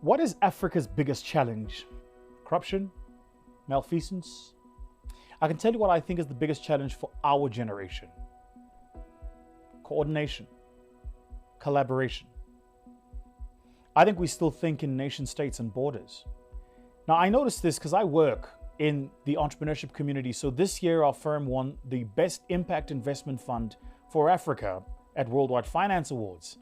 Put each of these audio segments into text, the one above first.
What is Africa's biggest challenge? Corruption? Malfeasance? I can tell you what I think is the biggest challenge for our generation. Coordination. Collaboration. I think we still think in nation states and borders. Now, I noticed this because I work in the entrepreneurship community. So this year, our firm won the Best Impact Investment Fund for Africa at Worldwide Finance Awards.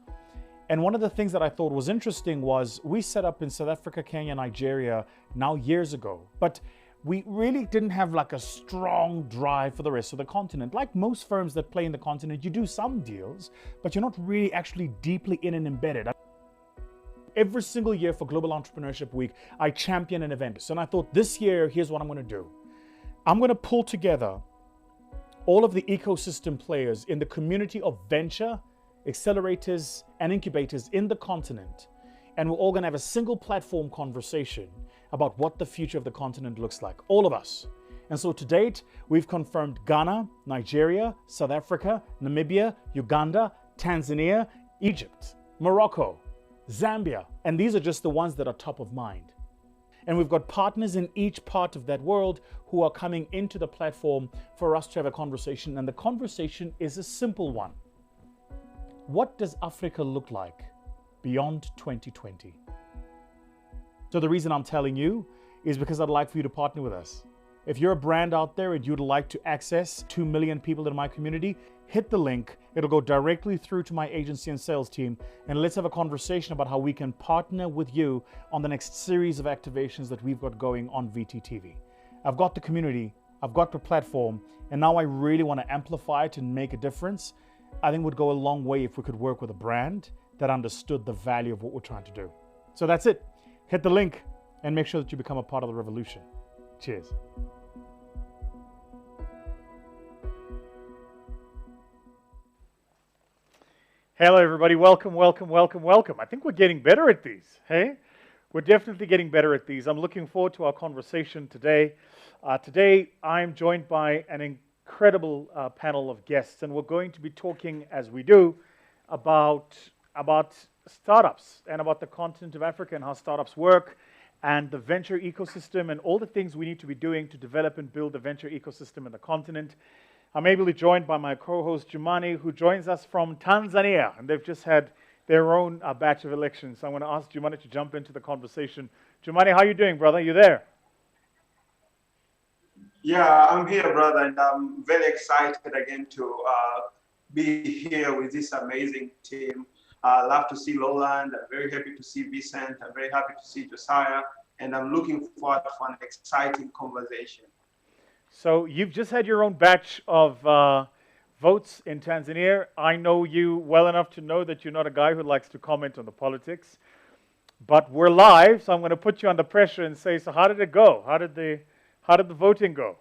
And one of the things that I thought was interesting was we set up in South Africa, Kenya, Nigeria now years ago, but we really didn't have like a strong drive for the rest of the continent. Like most firms that play in the continent, you do some deals, but you're not really actually deeply in and embedded. Every single year for Global Entrepreneurship Week, I champion an event. So I thought this year, here's what I'm going to do. I'm going to pull together all of the ecosystem players in the community of venture, accelerators, and incubators in the continent. And we're all going to have a single platform conversation about what the future of the continent looks like. All of us. And so to date, we've confirmed Ghana, Nigeria, South Africa, Namibia, Uganda, Tanzania, Egypt, Morocco, Zambia, and these are just the ones that are top of mind. And we've got partners in each part of that world who are coming into the platform for us to have a conversation. And the conversation is a simple one. What does Africa look like beyond 2020? So the reason I'm telling you is because I'd like for you to partner with us. If you're a brand out there and you'd like to access 2 million people in my community, hit the link. It'll go directly through to my agency and sales team. And let's have a conversation about how we can partner with you on the next series of activations that we've got going on VTTV. I've got the community, I've got the platform, and now I really want to amplify it and make a difference. I think it would go a long way if we could work with a brand that understood the value of what we're trying to do. So that's it. Hit the link and make sure that you become a part of the revolution. Cheers. Hello, everybody. Welcome, welcome, welcome, welcome. I think we're getting better at these, hey? We're definitely getting better at these. I'm looking forward to our conversation today. Today, I'm joined by an incredible panel of guests, and we're going to be talking, as we do, about startups and about the continent of Africa and how startups work and the venture ecosystem and all the things we need to be doing to develop and build the venture ecosystem in the continent. I'm ably joined by my co-host Jumani, who joins us from Tanzania, and they've just had their own batch of elections. So I'm going to ask Jumani to jump into the conversation. Jumani, how are you doing, brother? You there? Yeah, I'm here, brother, and I'm very excited again to be here with this amazing team. I love to see Lowland. I'm very happy to see Vicent. I'm very happy to see Josiah, and I'm looking forward for an exciting conversation. So you've just had your own batch of votes in Tanzania. I know you well enough to know that you're not a guy who likes to comment on the politics, but we're live, so I'm going to put you under pressure and say, so how did it go? How did the voting go?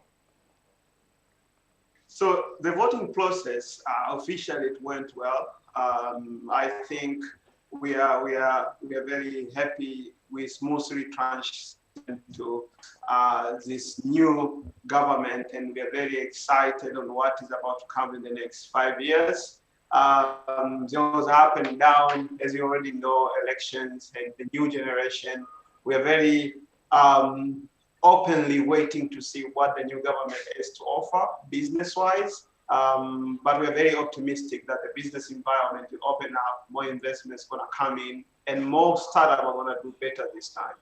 So the voting process, officially it went well. I think we are very happy with smoothly transition to this new government, and we are very excited on what is about to come in the next 5 years. There was up and down, as you already know, elections and the new generation. We are very openly waiting to see what the new government has to offer business-wise. But we're very optimistic that the business environment will open up, more investments going to come in, and more startups are going to do better this time.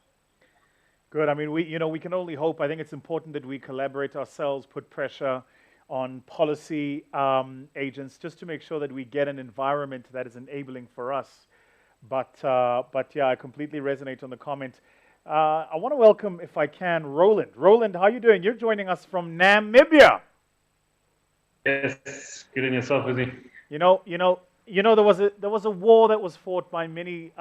Good. I mean, we can only hope. I think it's important that we collaborate ourselves, put pressure on policy agents, just to make sure that we get an environment that is enabling for us. But yeah, I completely resonate on the comment. I want to welcome, if I can, Roland. Roland, how are you doing? You're joining us from Namibia. Yes, good in yourself, Izzy. You know, there was a war that was fought by many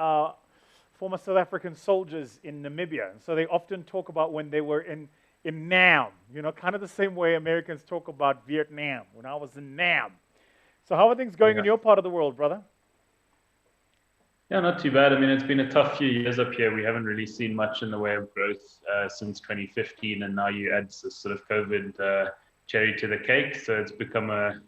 former South African soldiers in Namibia, and so they often talk about when they were in Nam. Kind of the same way Americans talk about Vietnam when I was in Nam. So how are things going in your part of the world, brother? Yeah, not too bad. I mean, it's been a tough few years up here. We haven't really seen much in the way of growth since 2015, and now you add this sort of COVID cherry to the cake, so it's become a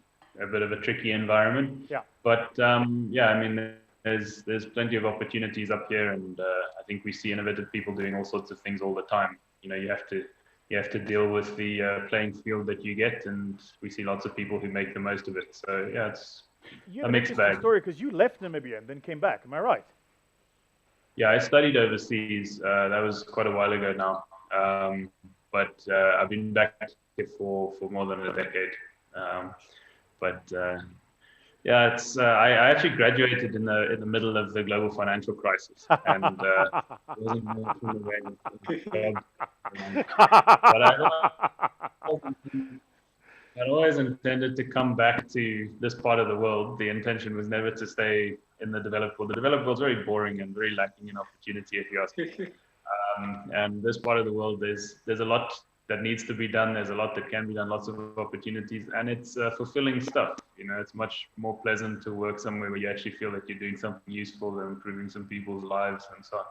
bit of a tricky environment. Yeah. But yeah, I mean, there's plenty of opportunities up here, and I think we see innovative people doing all sorts of things all the time. You have to deal with the playing field that you get, and we see lots of people who make the most of it. So yeah, it's You a have an mixed interesting bag. story because you left Namibia and then came back. Am I right? Yeah, I studied overseas. That was quite a while ago now, but I've been back here for more than a decade. But yeah, it's I actually graduated in the middle of the global financial crisis, and it wasn't much in the way of but I'd always intended to come back to this part of the world. The intention was never to stay in the developed world. The developed world's very boring and very lacking in opportunity, if you ask me. And this part of the world, there's a lot that needs to be done. There's a lot that can be done, lots of opportunities, and it's fulfilling stuff. It's much more pleasant to work somewhere where you actually feel that you're doing something useful and improving some people's lives and so on.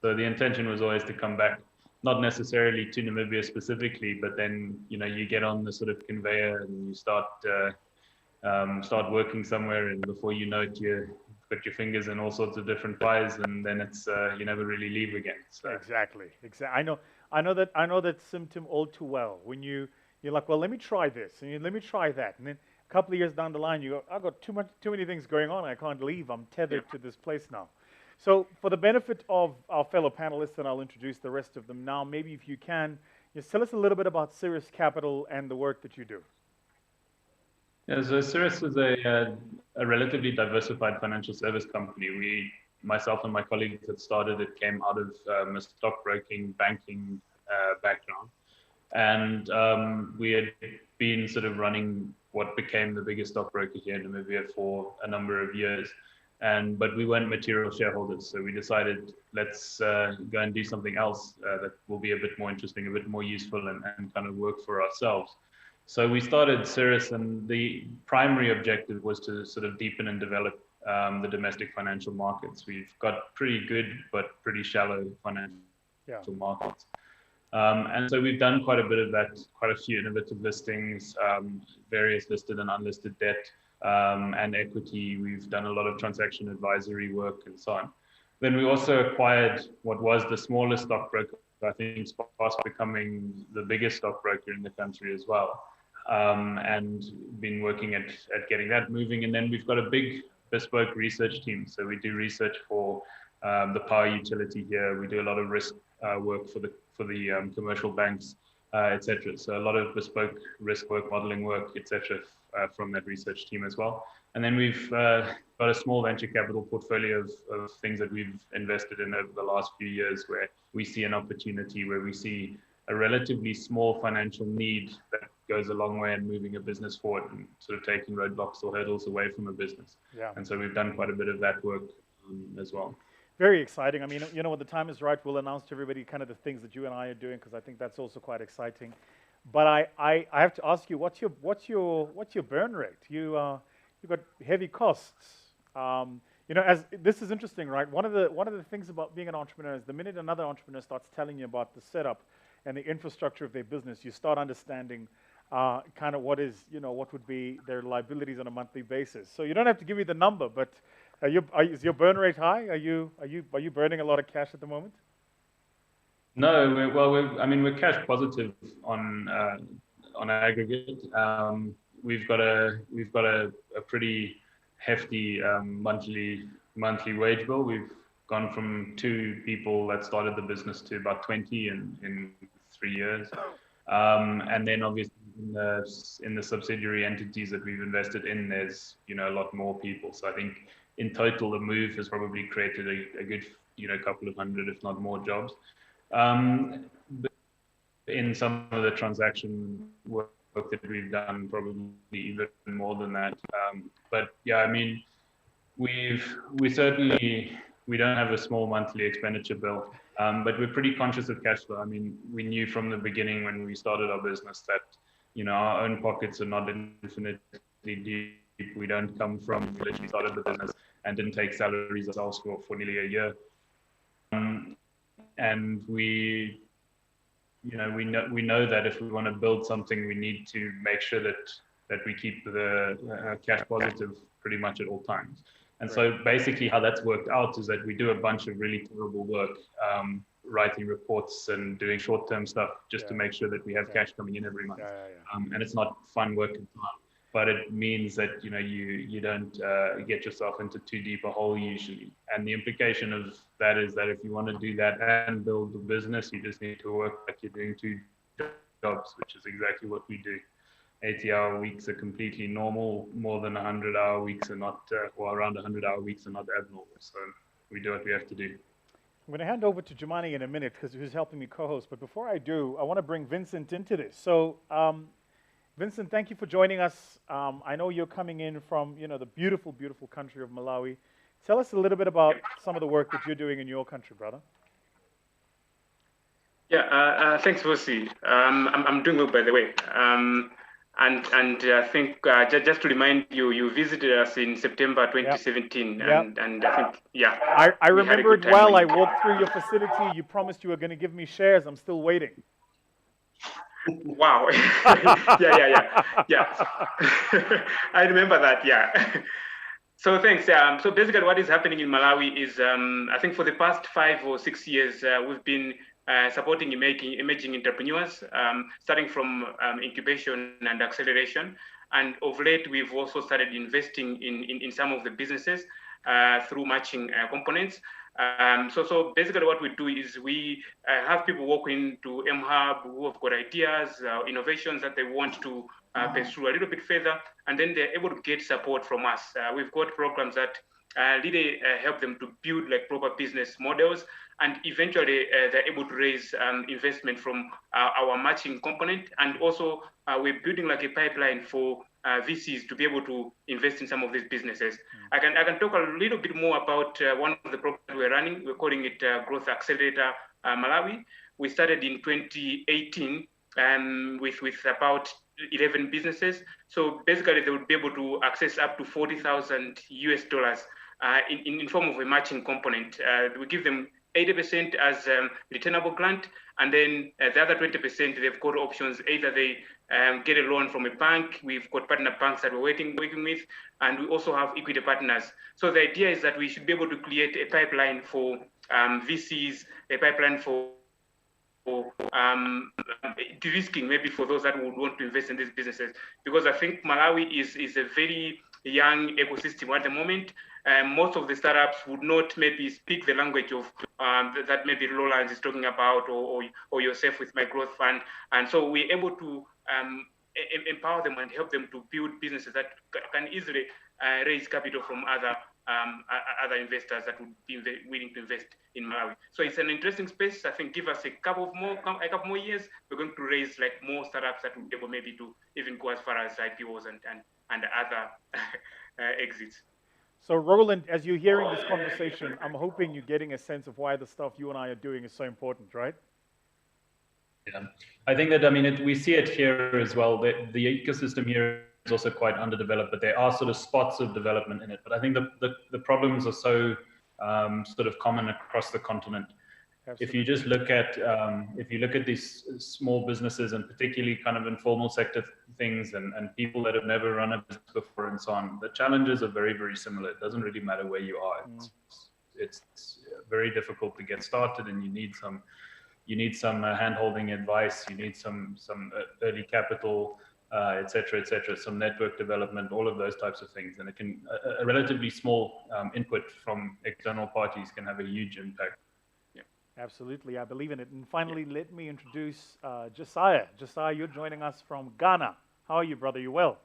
So the intention was always to come back, not necessarily to Namibia specifically, but then you get on the sort of conveyor and you start working somewhere, and before you know it, you've got your fingers in all sorts of different pies, and then it's you never really leave again. So. Exactly. I know that symptom all too well. When you're like, well, let me try this, and let me try that, and then a couple of years down the line, you go, I've got too many things going on. I can't leave. I'm tethered to this place now. So for the benefit of our fellow panelists, and I'll introduce the rest of them now, maybe if you can, just tell us a little bit about Cirrus Capital and the work that you do. Yeah, so Cirrus is a relatively diversified financial service company. Myself and my colleagues that started it came out of a stockbroking, banking background. And we had been sort of running what became the biggest stockbroker here in Namibia for a number of years. But we weren't material shareholders, so we decided let's go and do something else that will be a bit more interesting, a bit more useful, and kind of work for ourselves. So we started Cirrus, and the primary objective was to sort of deepen and develop the domestic financial markets. We've got pretty good but pretty shallow financial markets. And so we've done quite a bit of that, quite a few innovative listings, various listed and unlisted debt, and equity. We've done a lot of transaction advisory work and so on. Then we also acquired what was the smallest stockbroker, I think fast becoming the biggest stockbroker in the country as well, and been working at getting that moving. And then we've got a big bespoke research team. So we do research for the power utility here. We do a lot of risk work for the commercial banks, etc. So a lot of bespoke risk work, modeling work, etc. From that research team as well. And then we've got a small venture capital portfolio of things that we've invested in over the last few years, where we see an opportunity, where we see a relatively small financial need that goes a long way in moving a business forward and sort of taking roadblocks or hurdles away from a business. Yeah. And so we've done quite a bit of that work as well. Very exciting. I mean, when the time is right, we'll announce to everybody kind of the things that you and I are doing, because I think that's also quite exciting. But I have to ask you, what's your burn rate? You've got heavy costs. As this is interesting, right? One of the things about being an entrepreneur is the minute another entrepreneur starts telling you about the setup and the infrastructure of their business, you start understanding kind of what would be their liabilities on a monthly basis. So you don't have to give me the number, but is your burn rate high? Are you burning a lot of cash at the moment? No, we're cash positive on aggregate. We've got a pretty hefty monthly wage bill. We've gone from 2 people that started the business to about 20 in 3 years. And then obviously in the subsidiary entities that we've invested in, there's a lot more people. So I think in total the move has probably created a good couple of hundred, if not more, jobs. But in some of the transaction work that we've done, probably even more than that. But yeah, I mean, we don't have a small monthly expenditure bill, but we're pretty conscious of cash flow. I mean, we knew from the beginning when we started our business that our own pockets are not infinitely deep. We don't come from literally started the business and didn't take salaries ourselves for nearly a year. And we know that if we want to build something, we need to make sure that we keep the cash positive pretty much at all times. And so basically how that's worked out is that we do a bunch of really terrible work, writing reports and doing short-term stuff just to make sure that we have cash coming in every month. And it's not fun work at time, but it means that, you don't get yourself into too deep a hole usually. And the implication of that is that if you want to do that and build the business, you just need to work like you're doing 2 jobs, which is exactly what we do. 80-hour weeks are completely normal. More than 100-hour weeks are not, or around 100-hour weeks are not abnormal. So we do what we have to do. I'm going to hand over to Jumani in a minute because he's helping me co-host. But before I do, I want to bring Vincent into this. So, Vincent, thank you for joining us. I know you're coming in from, the beautiful, beautiful country of Malawi. Tell us a little bit about some of the work that you're doing in your country, brother. Yeah, thanks, Vosi. I'm doing well, by the way. And I think just to remind you, you visited us in September 2017, and I think I remember it well. I walked through your facility. You promised you were going to give me shares. I'm still waiting. Wow. yeah. I remember that. Yeah. So thanks. So basically, what is happening in Malawi is, I think for the past 5 or 6 years, we've been supporting emerging entrepreneurs, starting from incubation and acceleration. And of late, we've also started investing in some of the businesses through matching components. So basically what we do is we have people walk into mHub who have got ideas, innovations that they want to pursue a little bit further, and then they're able to get support from us. We've got programs that really help them to build like proper business models, and eventually they're able to raise investment from our matching component. And also we're building like a pipeline for VCs to be able to invest in some of these businesses. I can talk a little bit more about one of the programs we're running. We're calling it Growth Accelerator Malawi. We started in 2018 with about 11 businesses. So basically they would be able to access up to $40,000 US in form of a matching component. We give them 80% as returnable grant, and then the other 20%, they've got options. Either they get a loan from a bank. We've got partner banks that we're working with, and we also have equity partners. So the idea is that we should be able to create a pipeline for VCs, a pipeline for de-risking, maybe for those that would want to invest in these businesses. Because I think Malawi is a very young ecosystem at the moment. Most of the startups would not maybe speak the language of that maybe Roland is talking about, or yourself with my growth fund. And so we're able to empower them and help them to build businesses that can easily raise capital from other investors that would be willing to invest in Malawi. So it's an interesting space. I think give us a couple more years, we're going to raise like more startups that will be able maybe to even go as far as IPOs and other exits. So Roland, as you're hearing this conversation, I'm hoping you're getting a sense of why the stuff you and I are doing is so important, right? Yeah, I think that, we see it here as well. The ecosystem here is also quite underdeveloped, but there are sort of spots of development in it. But I think the problems are so sort of common across the continent. Absolutely. If you look at these small businesses, and particularly kind of informal sector things, and people that have never run a business before and so on, the challenges are very, very similar. It doesn't really matter where you are. It's very difficult to get started, and you need some hand-holding advice. You need some early capital, et cetera, some network development, all of those types of things. And it can a relatively small input from external parties can have a huge impact. Absolutely, I believe in it. And finally, let me introduce Josiah. Josiah, you're joining us from Ghana. How are you, brother? You well?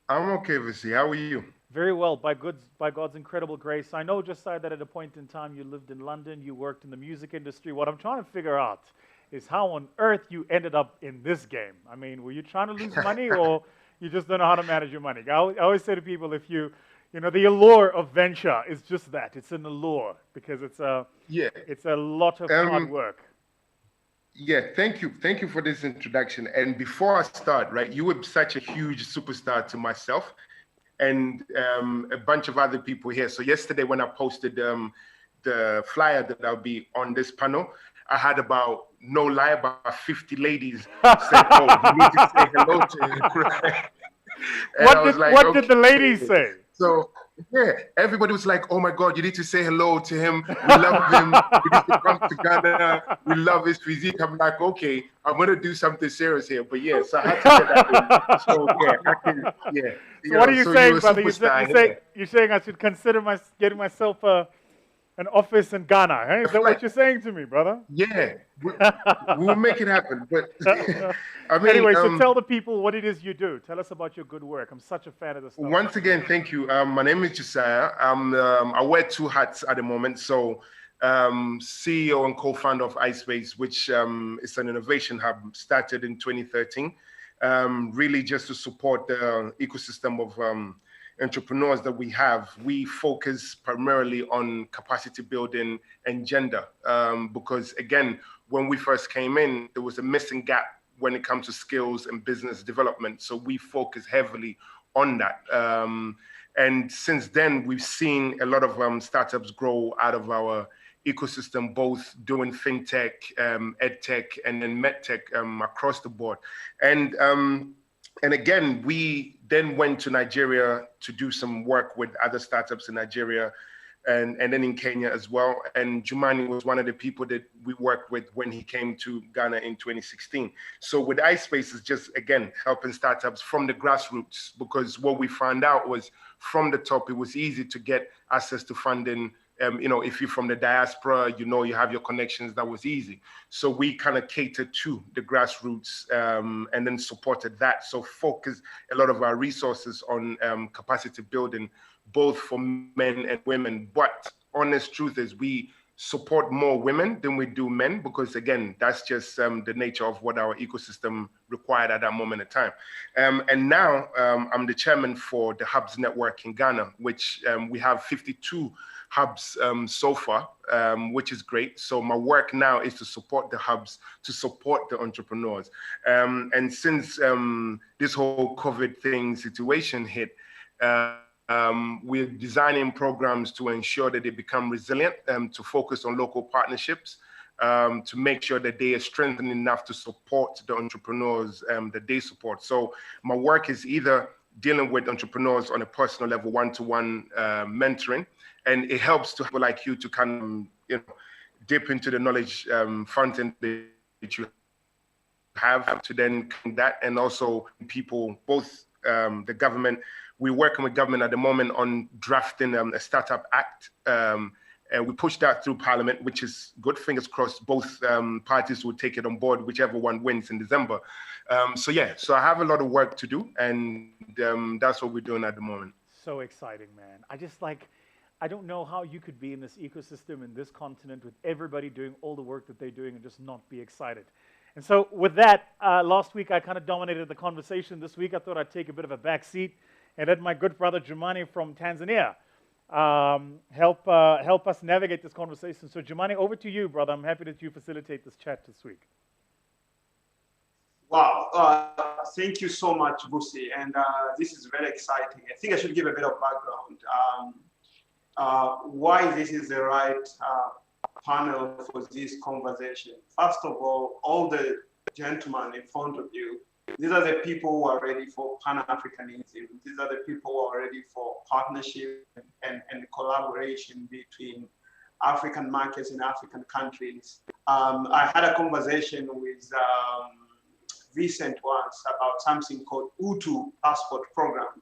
I'm okay, Visi. How are you? Very well, by God's incredible grace. I know, Josiah, that at a point in time you lived in London, you worked in the music industry. What I'm trying to figure out is how on earth you ended up in this game. I mean, were you trying to lose money, or you just don't know how to manage your money? I always say to people, if the allure of venture is just that. It's an allure because it's a lot of hard work. Yeah, thank you for this introduction. And before I start, right, you were such a huge superstar to myself and a bunch of other people here. So yesterday when I posted the flyer that I'll be on this panel, I had about 50 ladies say, "Oh, you need to say hello to him." What did the ladies say? So Yeah, everybody was like, "Oh my God, you need to say hello to him. We love him. He needs to come to Ghana. We love his physique." I'm like, "Okay, I'm gonna do something serious here." But yeah, so I had to get that in. So yeah, I can. Yeah. So what are you so saying, you're a brother? superstar. You're saying I should consider getting myself an office in Ghana? Hey? Is that what you're saying to me, brother? Yeah, we'll make it happen. But I mean, anyway, so tell the people what it is you do. Tell us about your good work. I'm such a fan of this stuff. Once again, thank you. My name is Josiah. I wear two hats at the moment. So, CEO and co-founder of iSpace, which is an innovation hub started in 2013, really just to support the ecosystem of entrepreneurs that we have. We focus primarily on capacity building and gender, because again, when we first came in, there was a missing gap when it comes to skills and business development. So we focus heavily on that. And since then, we've seen a lot of startups grow out of our ecosystem, both doing fintech, edtech, and then medtech across the board. And again, we then went to Nigeria to do some work with other startups in Nigeria and then in Kenya as well. And Jumani was one of the people that we worked with when he came to Ghana in 2016. So with iSpace is just, again, helping startups from the grassroots, because what we found out was from the top, it was easy to get access to funding. If you're from the diaspora, you have your connections, that was easy. So we kind of catered to the grassroots and then supported that. So focus a lot of our resources on capacity building, both for men and women. But honest truth is we support more women than we do men, because again, that's just the nature of what our ecosystem required at that moment in time. And now I'm the chairman for the Hubs Network in Ghana, which we have 52 hubs so far, which is great. So my work now is to support the hubs, to support the entrepreneurs. And since this whole COVID situation hit, we're designing programs to ensure that they become resilient, to focus on local partnerships, to make sure that they are strengthened enough to support the entrepreneurs that they support. So my work is either dealing with entrepreneurs on a personal level, one-to-one mentoring, and it helps to people like you to kind of, dip into the knowledge fountain that you have to then that, and also people, both the government. We're working with government at the moment on drafting a startup act, and we pushed that through Parliament, which is good. Fingers crossed, both parties will take it on board, whichever one wins in December. So I have a lot of work to do, and that's what we're doing at the moment. So exciting, man. I don't know how you could be in this ecosystem, in this continent, with everybody doing all the work that they're doing and just not be excited. And so with that, last week I kind of dominated the conversation. This week I thought I'd take a bit of a back seat and let my good brother Jumani from Tanzania help us navigate this conversation. So Jumani, over to you, brother. I'm happy that you facilitate this chat this week. Wow, thank you so much, Busi. And this is very exciting. I think I should give a bit of background. Why this is the right panel for this conversation. First of all the gentlemen in front of you, these are the people who are ready for Pan-Africanism. These are the people who are ready for partnership and collaboration between African markets and African countries. I had a conversation with Vincent once about something called UTU Passport Program,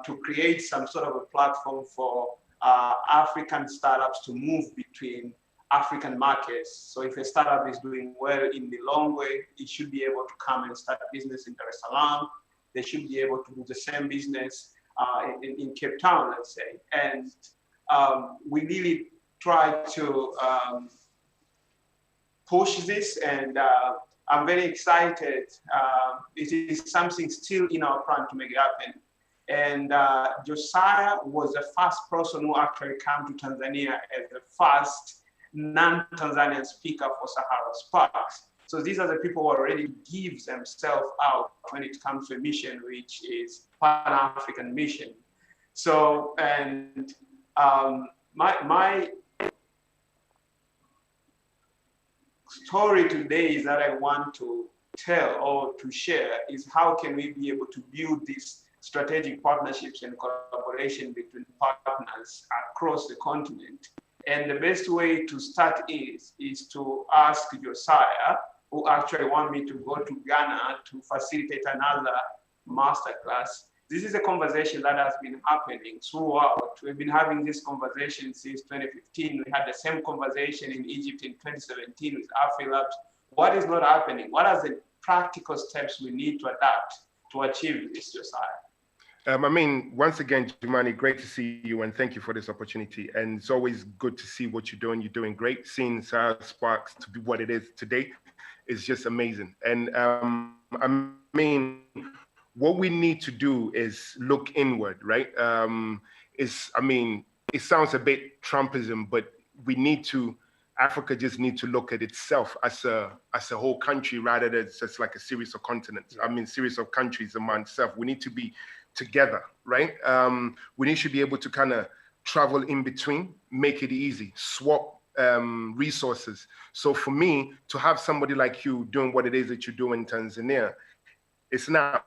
to create some sort of a platform for African startups to move between African markets. So if a startup is doing well in the long way, it should be able to come and start a business in Dar es Salaam. They should be able to do the same business in Cape Town, let's say. And we really try to push this, and I'm very excited. It is something still in our plan to make it happen. And Josiah was the first person who actually came to Tanzania as the first non-Tanzanian speaker for Sahara Sparks. So these are the people who already give themselves out when it comes to a mission, which is Pan-African mission. So, and my story today is that I want to tell or to share is how can we be able to build this strategic partnerships and collaboration between partners across the continent. And the best way to start is to ask Josiah, who actually want me to go to Ghana to facilitate another masterclass. This is a conversation that has been happening throughout. We've been having this conversation since 2015. We had the same conversation in Egypt in 2017 with AfriLabs. What is not happening? What are the practical steps we need to adapt to achieve this, Josiah? I mean, once again, Jumani, great to see you and thank you for this opportunity. And it's always good to see what you're doing. You're doing great. Seeing Sarah Sparks to be what it is today is just amazing. And I mean, what we need to do is look inward, right? I mean, it sounds a bit Trumpism, but we need to, Africa just need to look at itself as a whole country rather than just like a series of continents. I mean, series of countries among itself. We need to be together, right? We need to be able to kind of travel in between, make it easy, swap resources. So for me, to have somebody like you doing what it is that you do in Tanzania, it's not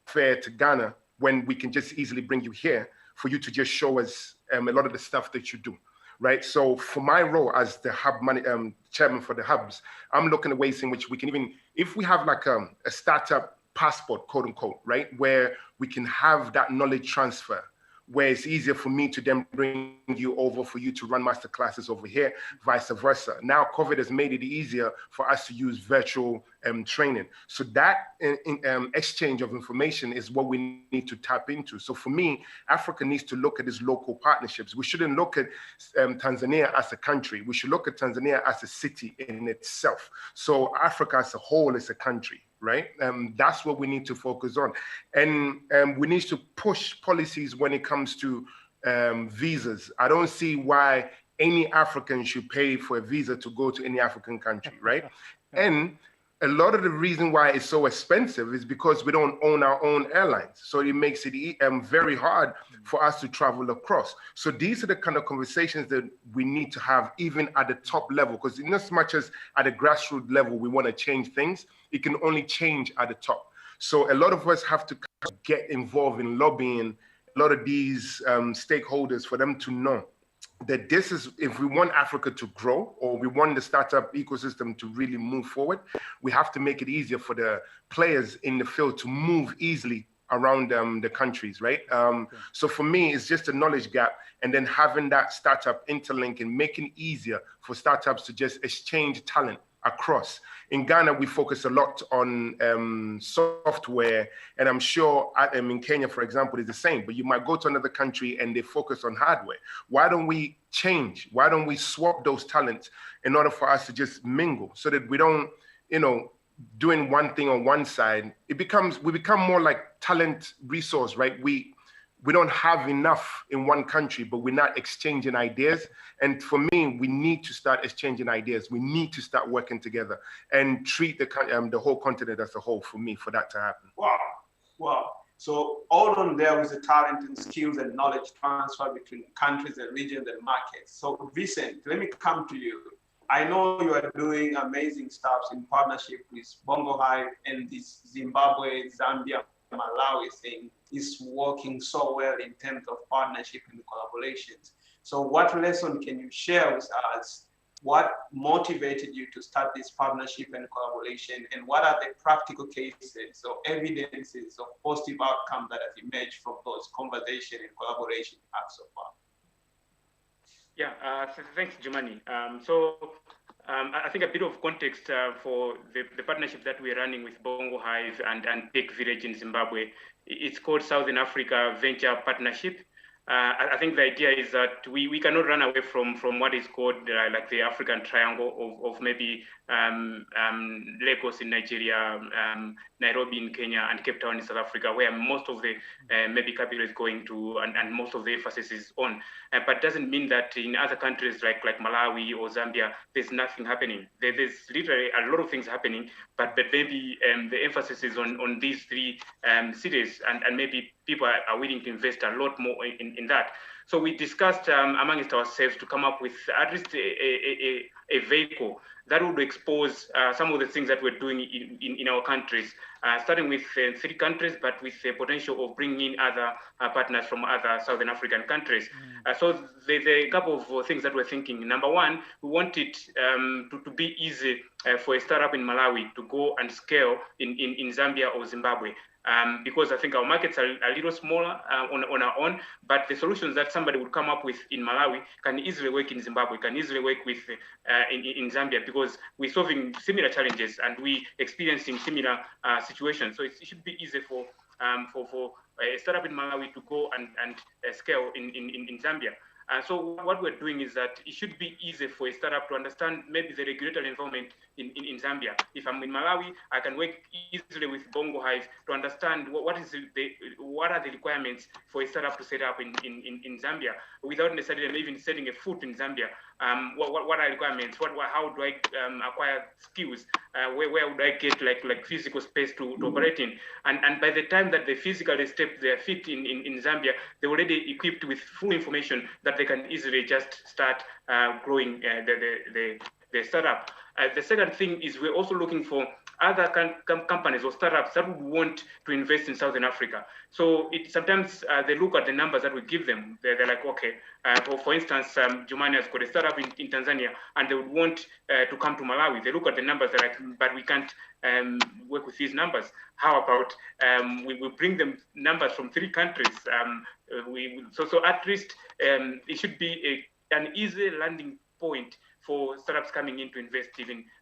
fair to Ghana when we can just easily bring you here for you to just show us a lot of the stuff that you do, right? So for my role as the hub chairman for the hubs, I'm looking at ways in which we can even, if we have like a startup passport, quote unquote, right? Where we can have that knowledge transfer, where it's easier for me to then bring you over for you to run master classes over here, vice versa. Now, COVID has made it easier for us to use virtual training. So that exchange of information is what we need to tap into. So for me, Africa needs to look at these local partnerships. We shouldn't look at Tanzania as a country. We should look at Tanzania as a city in itself. So Africa as a whole is a country, right? That's what we need to focus on. And we need to push policies when it comes to visas. I don't see why any African should pay for a visa to go to any African country, right? And a lot of the reason why it's so expensive is because we don't own our own airlines. So it makes it very hard for us to travel across. So these are the kind of conversations that we need to have even at the top level, because in as much as at a grassroots level, we want to change things, it can only change at the top. So a lot of us have to get involved in lobbying a lot of these stakeholders for them to know that this is, if we want Africa to grow or we want the startup ecosystem to really move forward, we have to make it easier for the players in the field to move easily around the countries, right? So for me, it's just a knowledge gap, and then having that startup interlink and making it easier for startups to just exchange talent across. In Ghana, we focus a lot on software, and I'm sure in Kenya, for example, is the same, but you might go to another country and they focus on hardware. Why don't we change? Why don't we swap those talents in order for us to just mingle so that we don't, doing one thing on one side, we become more like talent resource, right? We don't have enough in one country, but we're not exchanging ideas. And for me, we need to start exchanging ideas. We need to start working together and treat the whole continent as a whole for me, for that to happen. Wow. So all on there with the talent and skills and knowledge transfer between countries and regions and markets. So Vincent, let me come to you. I know you are doing amazing stuff in partnership with Bongo Hive, and this Zimbabwe, Zambia, Malawi thing is working so well in terms of partnership and collaborations. So what lesson can you share with us? What motivated you to start this partnership and collaboration? And what are the practical cases or evidences of positive outcomes that have emerged from those conversations and collaboration you have so far? Yeah, thanks, Jumani. I think a bit of context for the partnership that we're running with Bongo Hive and Tech Village in Zimbabwe. It's called Southern Africa Venture Partnership. I think the idea is that we cannot run away from what is called like the African triangle of maybe Lagos in Nigeria, Nairobi in Kenya, and Cape Town in South Africa, where most of the maybe capital is going to and most of the emphasis is on. But doesn't mean that in other countries like Malawi or Zambia, there's nothing happening. There's literally a lot of things happening, but maybe the emphasis is on these three cities, and maybe people are willing to invest a lot more in that. So we discussed amongst ourselves to come up with at least a vehicle that would expose some of the things that we're doing in our countries, starting with 3 countries, but with the potential of bringing in other partners from other Southern African countries. So there's a couple of things that we're thinking. Number one, we want it to be easy for a startup in Malawi to go and scale in Zambia or Zimbabwe. Because I think our markets are a little smaller on our own, but the solutions that somebody would come up with in Malawi can easily work in Zimbabwe, can easily work with in Zambia, because we're solving similar challenges and we experiencing similar situations. So it should be easy for a startup in Malawi to go and scale in Zambia. So what we're doing is that it should be easy for a startup to understand maybe the regulatory environment in Zambia. If I'm in Malawi, I can work easily with Bongo Hive to understand what are the requirements for a startup to set up in Zambia without necessarily even setting a foot in Zambia. What are requirements? How do I acquire skills? Where would I get like physical space to operate in? And by the time that they physically step their feet in Zambia, they're already equipped with full information that they can easily just start growing the startup. The second thing is we're also looking for other companies or startups that would want to invest in Southern Africa. So sometimes they look at the numbers that we give them. They're like, okay, for instance, Jumani has got a startup in Tanzania, and they would want to come to Malawi. They look at the numbers, they're like, but we can't work with these numbers. How about we bring them numbers from 3 countries? So at least it should be an easy landing point for startups coming in to invest,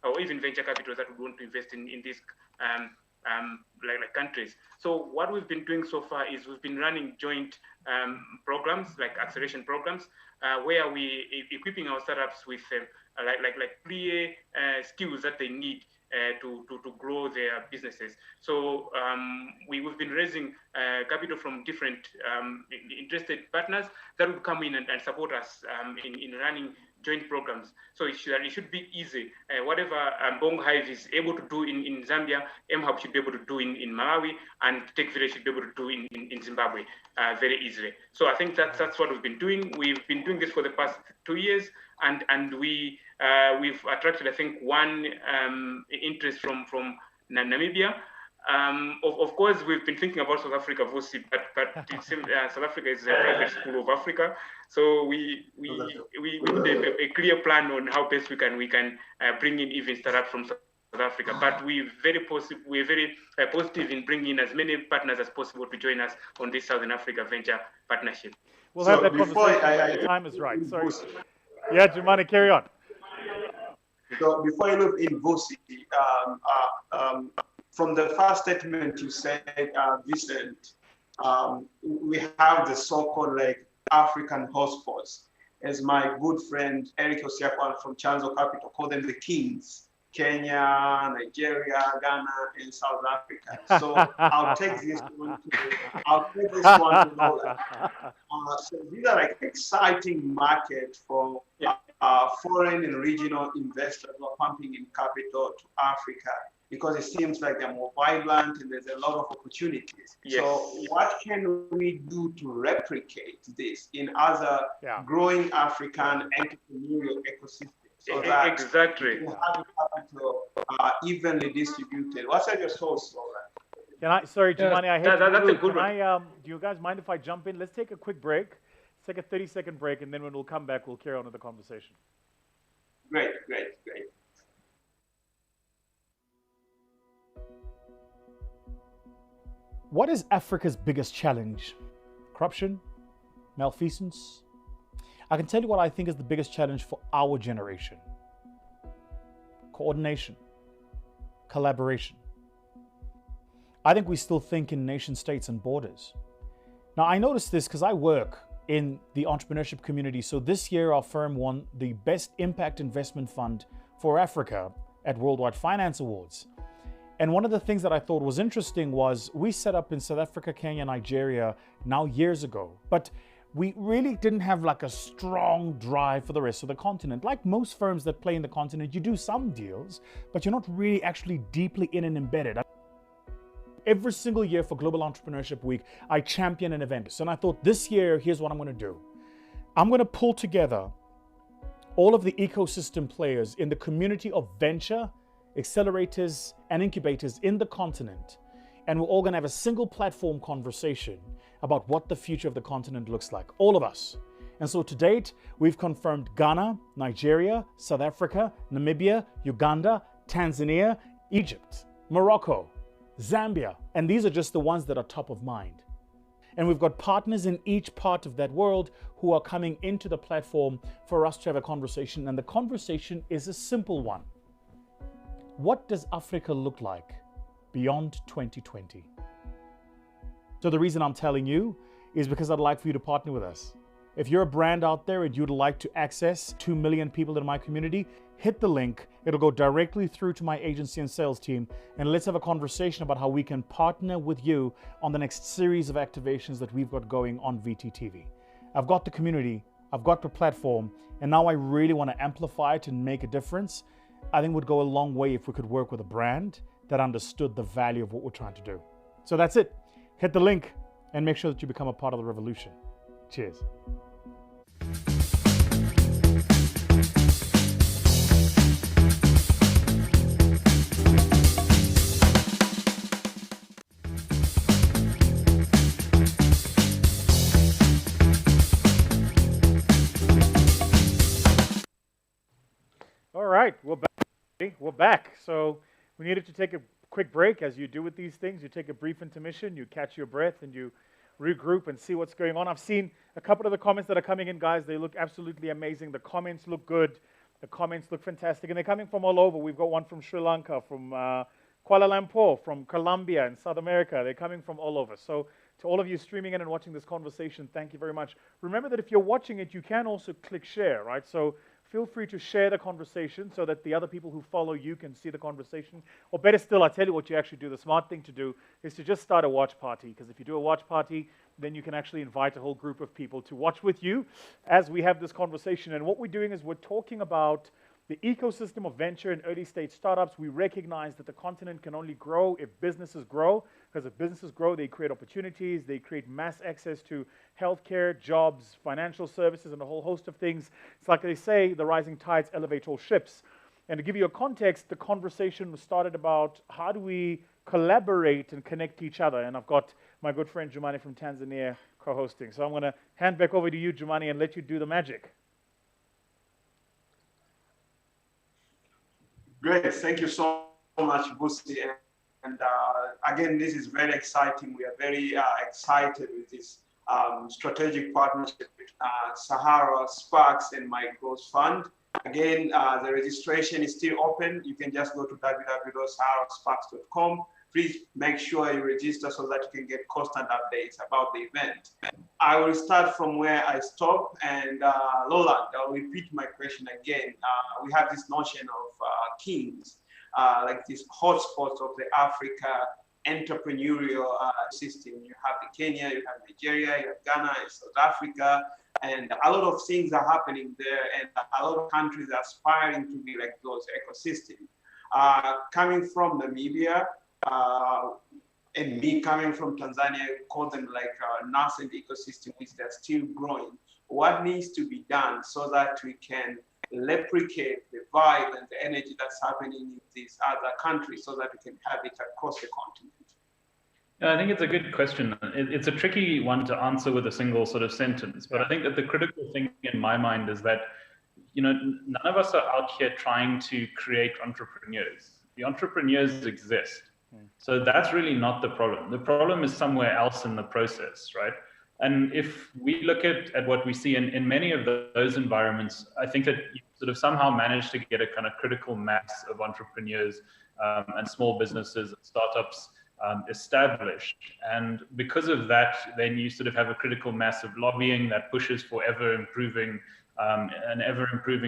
or even venture capitals that would want to invest in these like countries. So what we've been doing so far is we've been running joint programs, like acceleration programs, where we equipping our startups with like clear skills that they need to grow their businesses. So we've been raising capital from different interested partners that will come in and support us in running joint programs. So it should be easy. Whatever Bongo Hive is able to do in Zambia, mHub should be able to do in Malawi, and Tech Village should be able to do in Zimbabwe very easily. So I think that's what we've been doing. We've been doing this for the past 2 years, and we've attracted, I think, one interest from Namibia. Of course, we've been thinking about South Africa, VOSI, but South Africa is a private school of Africa, so we need a clear plan on how best we can bring in even startups from South Africa. But we're very positive in bringing in as many partners as possible to join us on this Southern Africa venture partnership. We'll have that conversation when the time is right. Sorry. Yeah, Jumani, carry on. So before you look in VOSI, from the first statement you said, Vincent, we have the so-called like African hotspots. As my good friend Eric Osiakwan from Chanzo Capital called them the kings: Kenya, Nigeria, Ghana, and South Africa. So I'll take this one to know that. So these are like exciting markets for foreign and regional investors who are pumping in capital to Africa, because it seems like they're more vibrant and there's a lot of opportunities. Yes. So what can we do to replicate this in other growing African entrepreneurial ecosystems? So that exactly. you have capital evenly distributed. What's your source for that? Can I? Sorry, Jumani, I hate that's to a good one. do you guys mind if I jump in? Let's take a quick break. Let's take a 30-second break, and then when we'll come back, we'll carry on with the conversation. Great. What is Africa's biggest challenge? Corruption? Malfeasance? I can tell you what I think is the biggest challenge for our generation. Coordination. Collaboration. I think we still think in nation states and borders. Now, I noticed this because I work in the entrepreneurship community. So this year, our firm won the Best Impact Investment Fund for Africa at Worldwide Finance Awards. And one of the things that I thought was interesting was we set up in South Africa, Kenya, Nigeria now years ago, but we really didn't have like a strong drive for the rest of the continent. Like most firms that play in the continent, you do some deals, but you're not really actually deeply in and embedded. Every single year for Global Entrepreneurship Week, I champion an event. So I thought this year, here's what I'm going to do. I'm going to pull together all of the ecosystem players in the community of venture, accelerators, and incubators in the continent. And we're all going to have a single platform conversation about what the future of the continent looks like, all of us. And so to date, we've confirmed Ghana, Nigeria, South Africa, Namibia, Uganda, Tanzania, Egypt, Morocco, Zambia. And these are just the ones that are top of mind. And we've got partners in each part of that world who are coming into the platform for us to have a conversation. And the conversation is a simple one. What does Africa look like beyond 2020? So the reason I'm telling you is because I'd like for you to partner with us. If you're a brand out there and you'd like to access 2 million people in my community, hit the link. It'll go directly through to my agency and sales team. And let's have a conversation about how we can partner with you on the next series of activations that we've got going on VTTV. I've got the community, I've got the platform, and now I really want to amplify it and make a difference. I think it would go a long way if we could work with a brand that understood the value of what we're trying to do. So that's it. Hit the link and make sure that you become a part of the revolution. Cheers. All right, we're back. We're back. So we needed to take a quick break. As you do with these things, you take a brief intermission, you catch your breath, and you regroup and see what's going on. I've seen a couple of the comments that are coming in, guys. They look absolutely amazing. The comments look good. The comments look fantastic. And they're coming from all over. We've got one from Sri Lanka, from Kuala Lumpur, from Colombia and South America. They're coming from all over. So to all of you streaming in and watching this conversation, thank you very much. Remember that if you're watching it, you can also click share, right? So feel free to share the conversation so that the other people who follow you can see the conversation. Or better still, I'll tell you what you actually do. The smart thing to do is to just start a watch party, because if you do a watch party, then you can actually invite a whole group of people to watch with you as we have this conversation. And what we're doing is we're talking about the ecosystem of venture and early stage startups. We recognize that the continent can only grow if businesses grow, because if businesses grow, they create opportunities, they create mass access to healthcare, jobs, financial services, and a whole host of things. It's like they say, the rising tides elevate all ships. And to give you a context, the conversation was started about how do we collaborate and connect each other. And I've got my good friend Jumani from Tanzania co-hosting. So I'm going to hand back over to you, Jumani, and let you do the magic. Great, thank you so much, Busi. And again, this is very exciting. We are very excited with this strategic partnership with Sahara, Sparks, and My Growth Fund. Again, the registration is still open. You can just go to www.saharasparks.com. Please make sure you register so that you can get constant updates about the event. I will start from where I stopped, and Lola, I'll repeat my question again. We have this notion of kings, like these hotspots of the Africa entrepreneurial system. You have the Kenya, you have Nigeria, you have Ghana, and South Africa, and a lot of things are happening there, and a lot of countries are aspiring to be like those ecosystems. Coming from Namibia, and me coming from Tanzania, call them like nascent ecosystem, which they're still growing. What needs to be done so that we can replicate the vibe and the energy that's happening in these other countries so that we can have it across the continent? I think it's a good question. It's a tricky one to answer with a single sort of sentence, but I think that the critical thing in my mind is that, none of us are out here trying to create entrepreneurs. The entrepreneurs exist. So that's really not the problem. The problem is somewhere else in the process, right? And if we look at what we see in many of those environments, I think that you sort of somehow manage to get a kind of critical mass of entrepreneurs and small businesses and startups established. And because of that, then you sort of have a critical mass of lobbying that pushes for an ever improving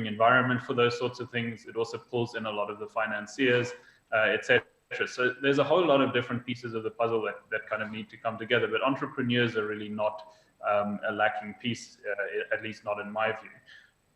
environment for those sorts of things. It also pulls in a lot of the financiers, etc. So there's a whole lot of different pieces of the puzzle that kind of need to come together, but entrepreneurs are really not a lacking piece, at least not in my view.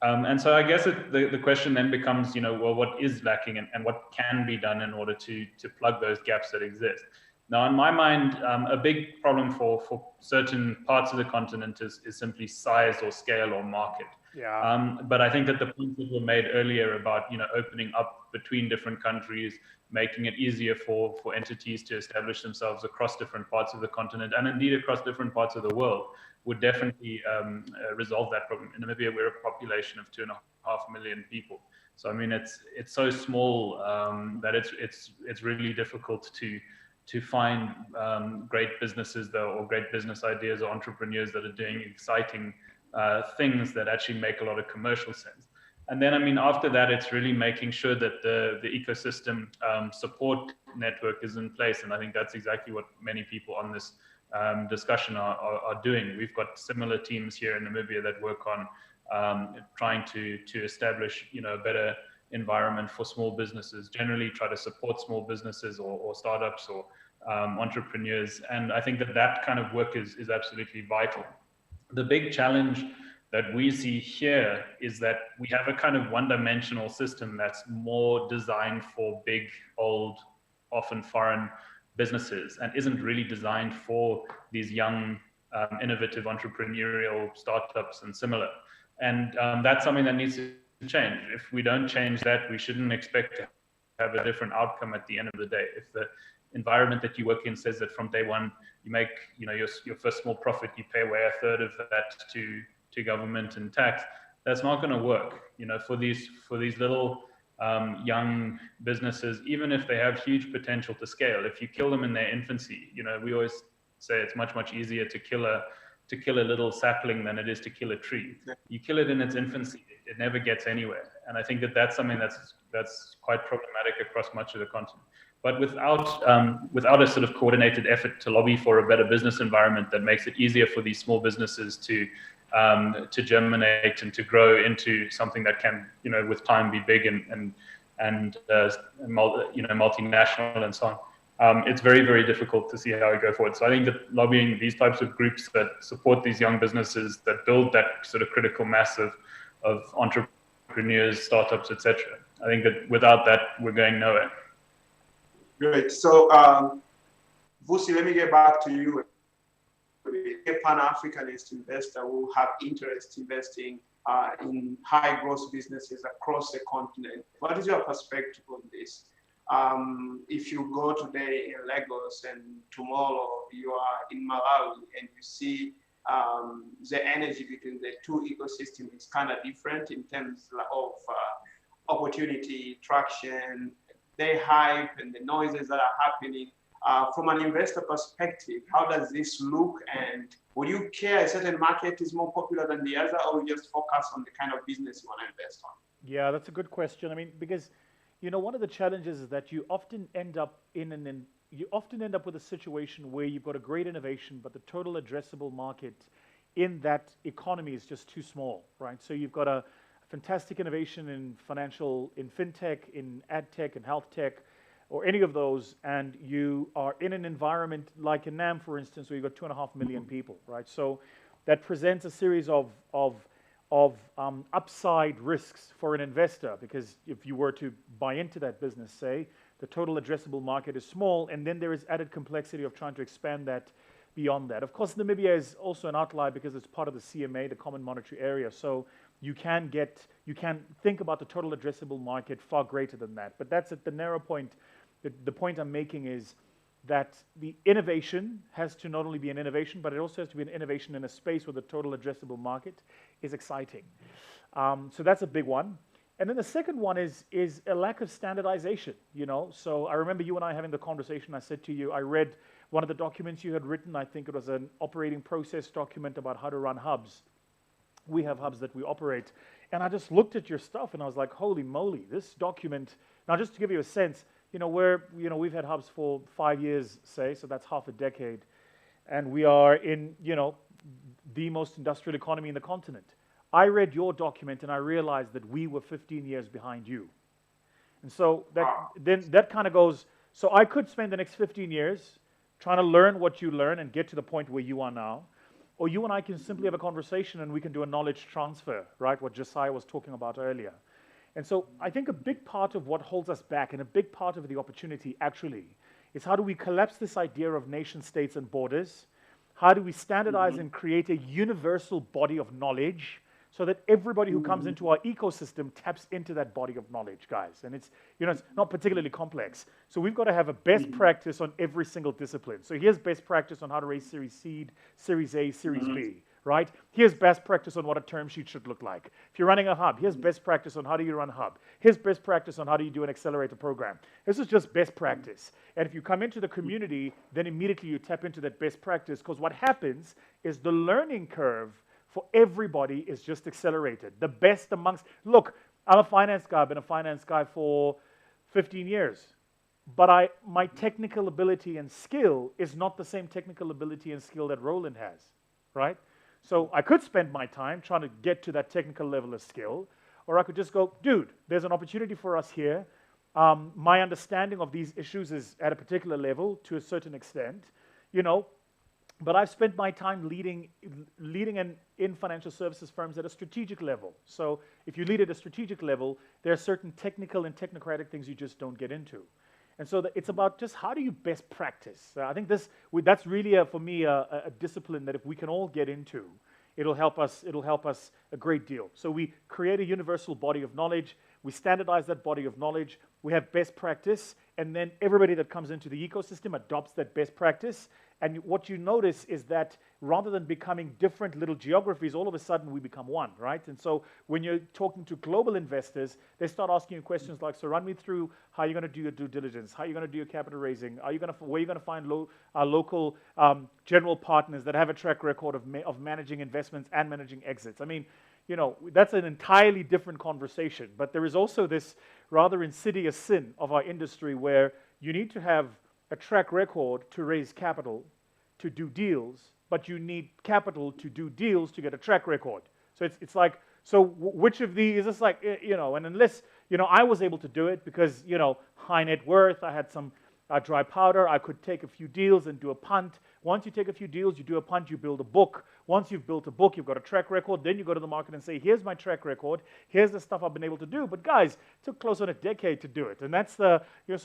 And so I guess the question then becomes, well, what is lacking and what can be done in order to plug those gaps that exist? Now, in my mind, a big problem for certain parts of the continent is simply size or scale or market. Yeah. But I think that the points that were made earlier about opening up between different countries, making it easier for entities to establish themselves across different parts of the continent and indeed across different parts of the world would definitely resolve that problem. In Namibia, we're a population of 2.5 million people. So I mean, it's so small that it's really difficult to find great businesses though, or great business ideas or entrepreneurs that are doing exciting things that actually make a lot of commercial sense. And then, I mean, after that, it's really making sure that the ecosystem support network is in place. And I think that's exactly what many people on this discussion are doing. We've got similar teams here in Namibia that work on trying to establish, a better environment for small businesses, generally try to support small businesses or startups or entrepreneurs. And I think that kind of work is absolutely vital. The big challenge that we see here is that we have a kind of one-dimensional system that's more designed for big, old, often foreign businesses and isn't really designed for these young, innovative entrepreneurial startups and similar. And that's something that needs to change. If we don't change that, we shouldn't expect to have a different outcome at the end of the day. If the environment that you work in says that from day one you make your first small profit, you pay away a third of that to government and tax, that's not going to work. For these little young businesses, even if they have huge potential to scale, if you kill them in their infancy, we always say it's much easier to kill a little sapling than it is to kill a tree. You kill it in its infancy, it never gets anywhere. And I think that's something that's quite problematic across much of the continent. But without a sort of coordinated effort to lobby for a better business environment that makes it easier for these small businesses to germinate and to grow into something that can, with time be big and multinational and so on, it's very, very difficult to see how we go forward. So I think that lobbying these types of groups that support these young businesses, that build that sort of critical mass of entrepreneurs, startups, etc. I think that without that, we're going nowhere. Great. So, Vusi, let me get back to you. A Pan-Africanist investor who have interest investing in high growth businesses across the continent. What is your perspective on this? If you go today in Lagos and tomorrow you are in Malawi and you see the energy between the two ecosystems is kind of different in terms of opportunity, traction, the hype and the noises that are happening. From an investor perspective, how does this look? And would you care a certain market is more popular than the other, or you just focus on the kind of business you want to invest on? Yeah, that's a good question. I mean, because one of the challenges is that you often end up with a situation where you've got a great innovation, but the total addressable market in that economy is just too small, right? So you've got a fantastic innovation in fintech, in ad tech, and health tech, or any of those, and you are in an environment like in NAM, for instance, where you've got 2.5 million people, right? So that presents a series of upside risks for an investor, because if you were to buy into that business, say, the total addressable market is small, and then there is added complexity of trying to expand that beyond that. Of course, Namibia is also an outlier because it's part of the CMA, the Common Monetary Area, so you can think about the total addressable market far greater than that. But that's at the narrow point. The point I'm making is that the innovation has to not only be an innovation, but it also has to be an innovation in a space where the total addressable market is exciting. So that's a big one. And then the second one is a lack of standardization, So I remember you and I having the conversation. I said to you, I read one of the documents you had written. I think it was an operating process document about how to run hubs. We have hubs that we operate. And I just looked at your stuff and I was like, holy moly, this document. Now, just to give you a sense, we've had hubs for 5 years, say, so that's half a decade. And we are in, the most industrial economy in the continent. I read your document and I realized that we were 15 years behind you. And so that kind of goes, so I could spend the next 15 years trying to learn what you learn and get to the point where you are now. Or you and I can simply have a conversation and we can do a knowledge transfer, right? What Josiah was talking about earlier. And so I think a big part of what holds us back and a big part of the opportunity actually is how do we collapse this idea of nation states and borders? How do we standardize and create a universal body of knowledge so that everybody who comes into our ecosystem taps into that body of knowledge, guys? And it's, it's not particularly complex. So we've got to have a best practice on every single discipline. So here's best practice on how to raise Series Seed, Series A, Series B, right? Here's best practice on what a term sheet should look like. If you're running a hub, here's best practice on how do you run a hub. Here's best practice on how do you do an accelerator program. This is just best practice. And if you come into the community, then immediately you tap into that best practice, because what happens is the learning curve for everybody is just accelerated. The best amongst, look, I'm a finance guy, I've been a finance guy for 15 years. But my technical ability and skill is not the same technical ability and skill that Roland has, right? So I could spend my time trying to get to that technical level of skill, or I could just go, dude, there's an opportunity for us here. My understanding of these issues is at a particular level to a certain extent, but I've spent my time leading in financial services firms at a strategic level. So if you lead at a strategic level, there are certain technical and technocratic things you just don't get into. And so it's about just how do you best practice. I think that's really, for me, a discipline that if we can all get into, it'll help us a great deal. So we create a universal body of knowledge, we standardize that body of knowledge, we have best practice, and then everybody that comes into the ecosystem adopts that best practice. And what you notice is that rather than becoming different little geographies, all of a sudden we become one, right? And so when you're talking to global investors, they start asking you questions like, so run me through how you're going to do your due diligence, how you're going to do your capital raising, where you're going to find local general partners that have a track record of managing investments and managing exits. I mean, that's an entirely different conversation. But there is also this rather insidious sin of our industry where you need to have a track record to raise capital, to do deals, but you need capital to do deals to get a track record. So it's like, so which of these, it's like, and unless, I was able to do it because, high net worth, I had some dry powder, I could take a few deals and do a punt. Once you take a few deals, you do a punt, you build a book. Once you've built a book, you've got a track record, then you go to the market and say, here's my track record, here's the stuff I've been able to do. But guys, it took close on a decade to do it. And that's so I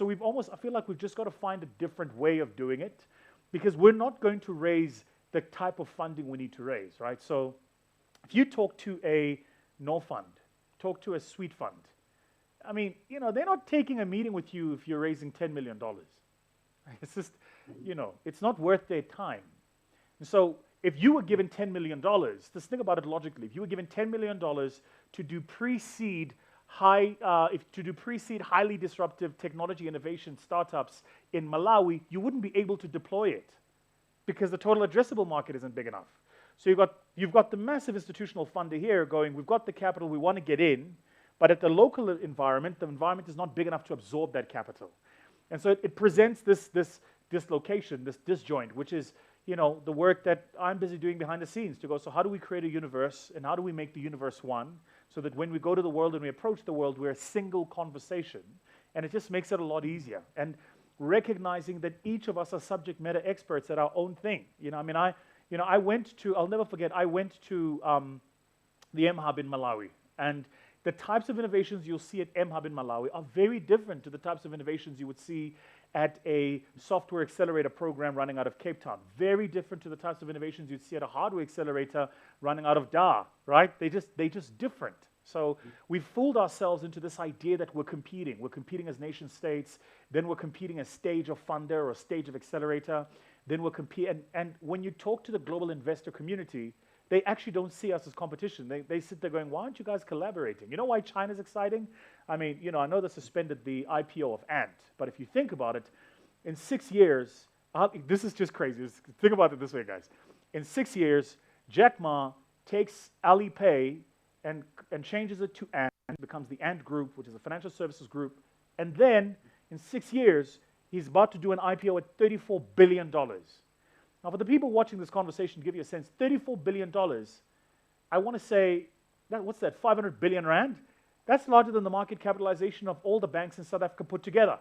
feel like we've just got to find a different way of doing it, because we're not going to raise the type of funding we need to raise, right? So if you talk to a no fund, talk to a sweet fund, I mean, they're not taking a meeting with you if you're raising $10 million. It's just, it's not worth their time. And so if you were given $10 million, just think about it logically. If you were given $10 million to do pre-seed highly disruptive technology innovation startups in Malawi, you wouldn't be able to deploy it because the total addressable market isn't big enough. So you've got the massive institutional funder here going, we've got the capital, we want to get in, but at the local environment, the environment is not big enough to absorb that capital. And so it presents this dislocation, this disjoint, which is, the work that I'm busy doing behind the scenes to go, so how do we create a universe, and how do we make the universe one, so that when we go to the world and we approach the world, we're a single conversation, and it just makes it a lot easier. And recognizing that each of us are subject matter experts at our own thing. I went to, I'll never forget, I went to the M-Hub in Malawi, and the types of innovations you'll see at M-Hub in Malawi are very different to the types of innovations you would see at a software accelerator program running out of Cape Town. Very different to the types of innovations you'd see at a hardware accelerator running out of Dar, right? They just different. So we've fooled ourselves into this idea that we're competing. We're competing as nation states, then we're competing as stage of funder or stage of accelerator, then we're competing. And when you talk to the global investor community, they actually don't see us as competition. They sit there going, why aren't you guys collaborating? You know why China's exciting? I mean, I know they suspended the IPO of Ant, but if you think about it, in 6 years, this is just crazy. Think about it this way, guys. In 6 years, Jack Ma takes Alipay and changes it to Ant, becomes the Ant Group, which is a financial services group, and then in 6 years, he's about to do an IPO at $34 billion. Now, for the people watching this conversation, to give you a sense, $34 billion, I want to say, what's that, 500 billion rand? That's larger than the market capitalization of all the banks in South Africa put together.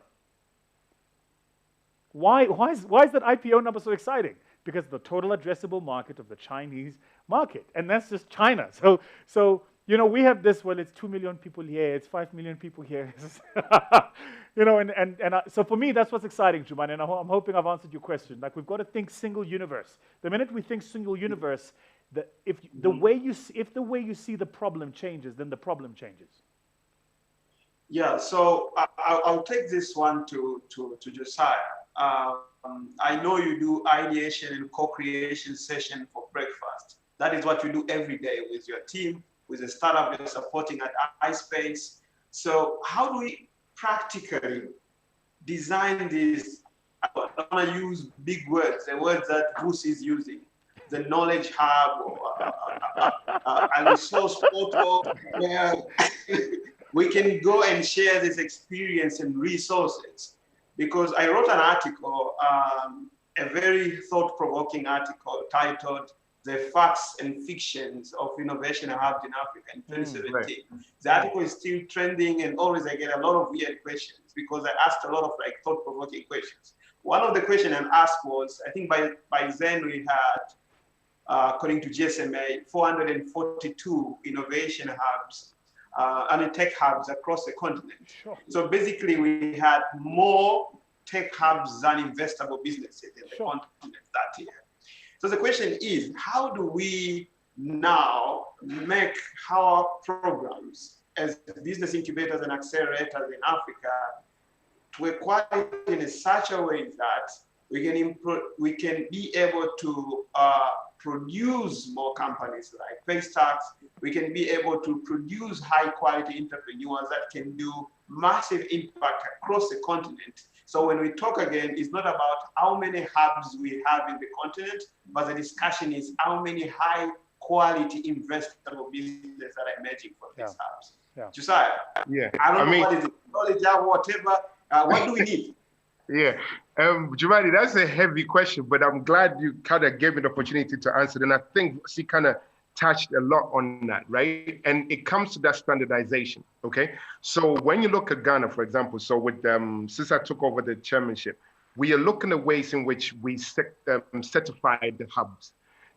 Why is that IPO number so exciting? Because the total addressable market of the Chinese market, and that's just China. So You know, we have this, well, it's 2 million people here, it's 5 million people here. You know, so for me, that's what's exciting, Juman, and I'm hoping I've answered your question. Like, we've got to think single universe. The minute we think single universe, if the way you see the problem changes, then the problem changes. Yeah, so I'll take this one to Josiah. I know you do ideation and co-creation session for breakfast. That is what you do every day with your team, with the startup you're supporting at iSpace. So how do we practically design this? I don't want to use big words, the words that Bruce is using, the knowledge hub or a resource portal where we can go and share this experience and resources. Because I wrote an article, a very thought-provoking article titled "The Facts and Fictions of Innovation Hubs in Africa" in 2017. Right. The article is still trending, and always I get a lot of weird questions because I asked a lot of like thought-provoking questions. One of the questions I asked was, I think by then we had, according to GSMA, 442 innovation hubs and tech hubs across the continent. Sure. So basically, we had more tech hubs than investable businesses in the continent that year. So the question is, how do we now make our programs as business incubators and accelerators in Africa to acquire in such a way that we can be able to produce more companies like Paystack. We can be able to produce high quality entrepreneurs that can do massive impact across the continent. So when we talk again, it's not about how many hubs we have in the continent, but the discussion is how many high quality investable businesses that are emerging from these hubs. Yeah. Josiah, I don't know what is it, knowledge or whatever, what do we need? Yeah, Giovanni, that's a heavy question, but I'm glad you kind of gave me the opportunity to answer it. And I think she kind of touched a lot on that, right? And it comes to that standardization, okay? So when you look at Ghana, for example, so with since I took over the chairmanship, we are looking at ways in which we certify the hubs.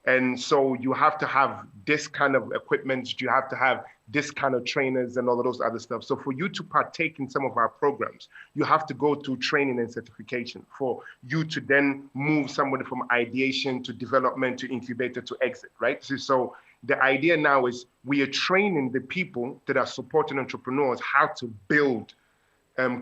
And so you have to have this kind of equipment, you have to have this kind of trainers and all of those other stuff. So for you to partake in some of our programs, you have to go through training and certification for you to then move somebody from ideation to development to incubator to exit, right? So the idea now is we are training the people that are supporting entrepreneurs how to build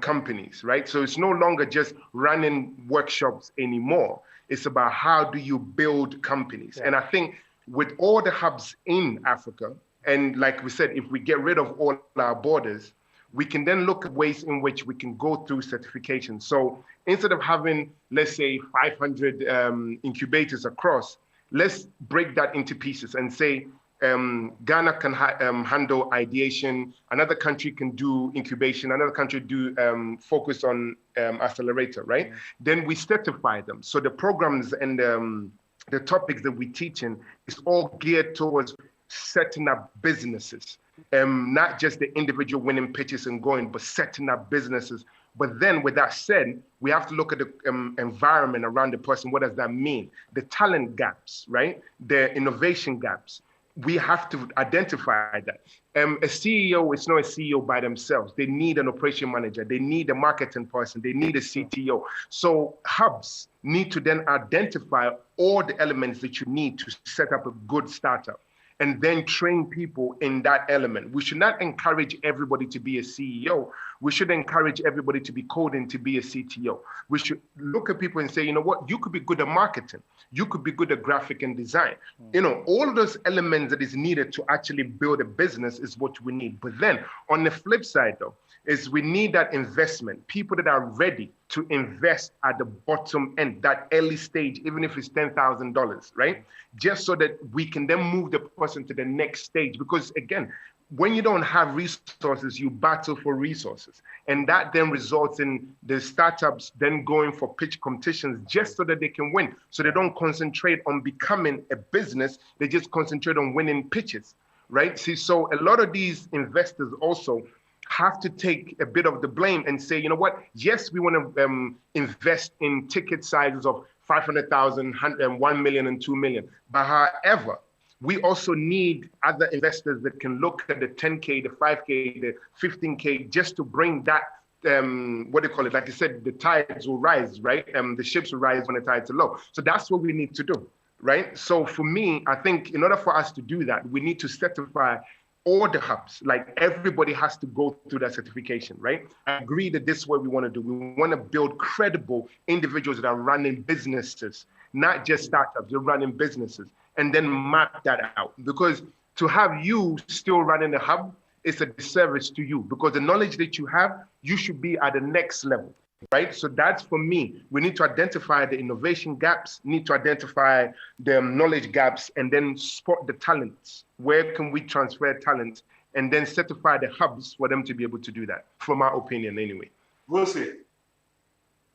companies, right? So it's no longer just running workshops anymore. It's about how do you build companies. Yeah. And I think with all the hubs in Africa, and like we said, if we get rid of all our borders, we can then look at ways in which we can go through certification. So instead of having, let's say, 500 incubators across, let's break that into pieces and say, Ghana can handle ideation, another country can do incubation, another country do focus on accelerator, right? Mm-hmm. Then we certify them. So the programs and the topics that we teach in is all geared towards setting up businesses, not just the individual winning pitches and going, but setting up businesses. But then with that said, we have to look at the environment around the person. What does that mean? The talent gaps, right? The innovation gaps. We have to identify that. A CEO is not a CEO by themselves. They need an operation manager. They need a marketing person. They need a CTO. So hubs need to then identify all the elements that you need to set up a good startup and then train people in that element. We should not encourage everybody to be a CEO. We should encourage everybody to be coding to be a CTO. We should look at people and say, you know what, you could be good at marketing. You could be good at graphic and design. You know, all of those elements that is needed to actually build a business is what we need. But then on the flip side though, is we need that investment, people that are ready to invest at the bottom end, that early stage, even if it's $10,000, right? Just so that we can then move the person to the next stage. Because again, when you don't have resources, you battle for resources. And that then results in the startups then going for pitch competitions just so that they can win. So they don't concentrate on becoming a business, they just concentrate on winning pitches, right? See, so a lot of these investors also have to take a bit of the blame and say, you know what, yes, we want to invest in ticket sizes of 500,000, 1 million and 2 million. But however, we also need other investors that can look at the 10K, the 5K, the 15K, just to bring that, what do you call it? Like you said, the tides will rise, right? The ships will rise when the tides are low. So that's what we need to do, right? So for me, I think in order for us to do that, we need to certify all the hubs. Like everybody has to go through that certification, right? I agree that this is what we want to do. We want to build credible individuals that are running businesses, not just startups, they're running businesses, and then map that out. Because to have you still running the hub is a disservice to you, because the knowledge that you have, you should be at the next level, right? So that's for me. We need to identify the innovation gaps, need to identify the knowledge gaps, and then spot the talents. Where can we transfer talent, and then certify the hubs for them to be able to do that, from my opinion anyway. Vusi,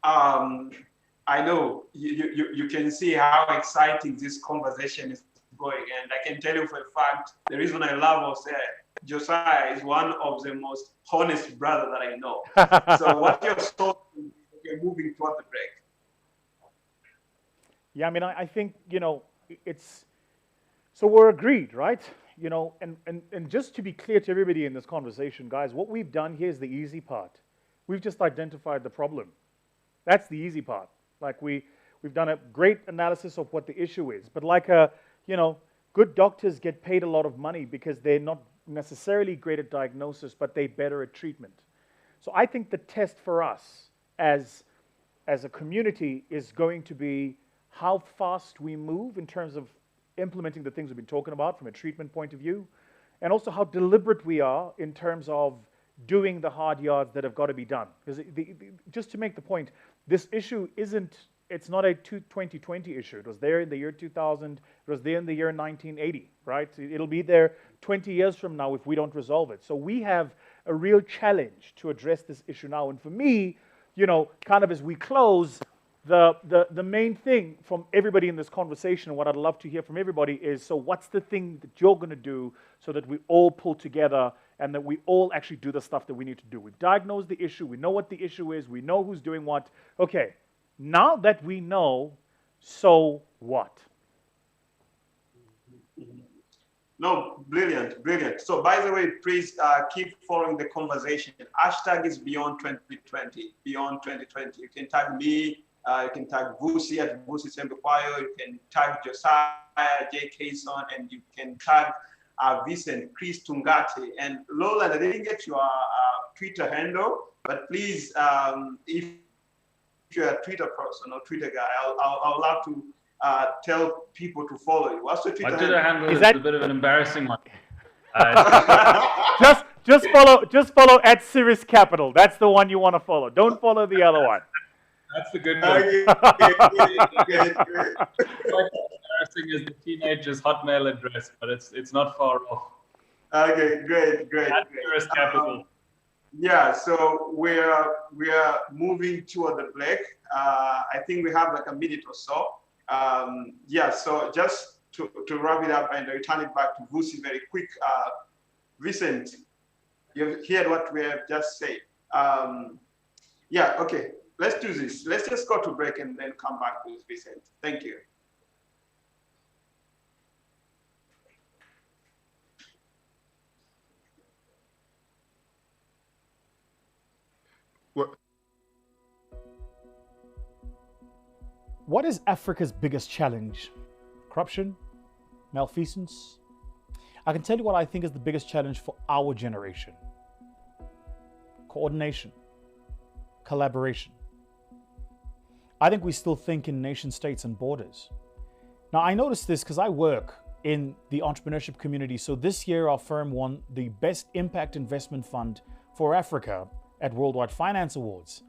I know you can see how exciting this conversation is going, and I can tell you for a fact, the reason I love Josiah is one of the most honest brother that I know. So what's your thought? You're moving toward the break. Yeah, I mean, I think, it's, so we're agreed, right? And just to be clear to everybody in this conversation, guys, what we've done here is the easy part. We've just identified the problem. That's the easy part. Like we've done a great analysis of what the issue is. But like good doctors get paid a lot of money because they're not necessarily great at diagnosis, but they're better at treatment. So I think the test for us as a community is going to be how fast we move in terms of implementing the things we've been talking about from a treatment point of view, and also how deliberate we are in terms of doing the hard yards that have got to be done. Because just to make the point, this issue it's not a 2020 issue. It was there in the year 2000, it was there in the year 1980, right? It'll be there 20 years from now if we don't resolve it. So we have a real challenge to address this issue now. And for me, kind of as we close, the main thing from everybody in this conversation, what I'd love to hear from everybody is, so what's the thing that you're going to do so that we all pull together and that we all actually do the stuff that we need to do? We've diagnosed the issue. We know what the issue is. We know who's doing what. Okay, now that we know, so what? No, brilliant, brilliant. So by the way, please keep following the conversation. Hashtag is beyond 2020, beyond 2020. You can tag me, you can tag Vusi at Vusi Sembekwayo, you can tag Josiah, J. Kayson, and you can tag Vincent, Chris Tungate. And Lola, I didn't get your Twitter handle, but please, if you're a Twitter person or Twitter guy, I'll love to tell people to follow you. What's the Twitter handle? My Twitter handle is a bit of an embarrassing one. Just follow at Cirrus Capital. That's the one you want to follow. Don't follow the other one. That's the good one. Good. Quite embarrassing is the teenager's Hotmail address, but it's not far off. Okay, great. At Cirrus Capital. Yeah, so we are moving toward the break. I think we have like a minute or so. Yeah, so just to wrap it up and return it back to Vusi very quick. Vincent, you've heard what we have just said. Yeah, okay, let's do this. Let's just go to break and then come back with Vincent. Thank you. What is Africa's biggest challenge? Corruption? Malfeasance? I can tell you what I think is the biggest challenge for our generation. Coordination. Collaboration. I think we still think in nation states and borders. Now, I noticed this because I work in the entrepreneurship community. So this year, our firm won the Best Impact Investment Fund for Africa at Worldwide Finance Awards.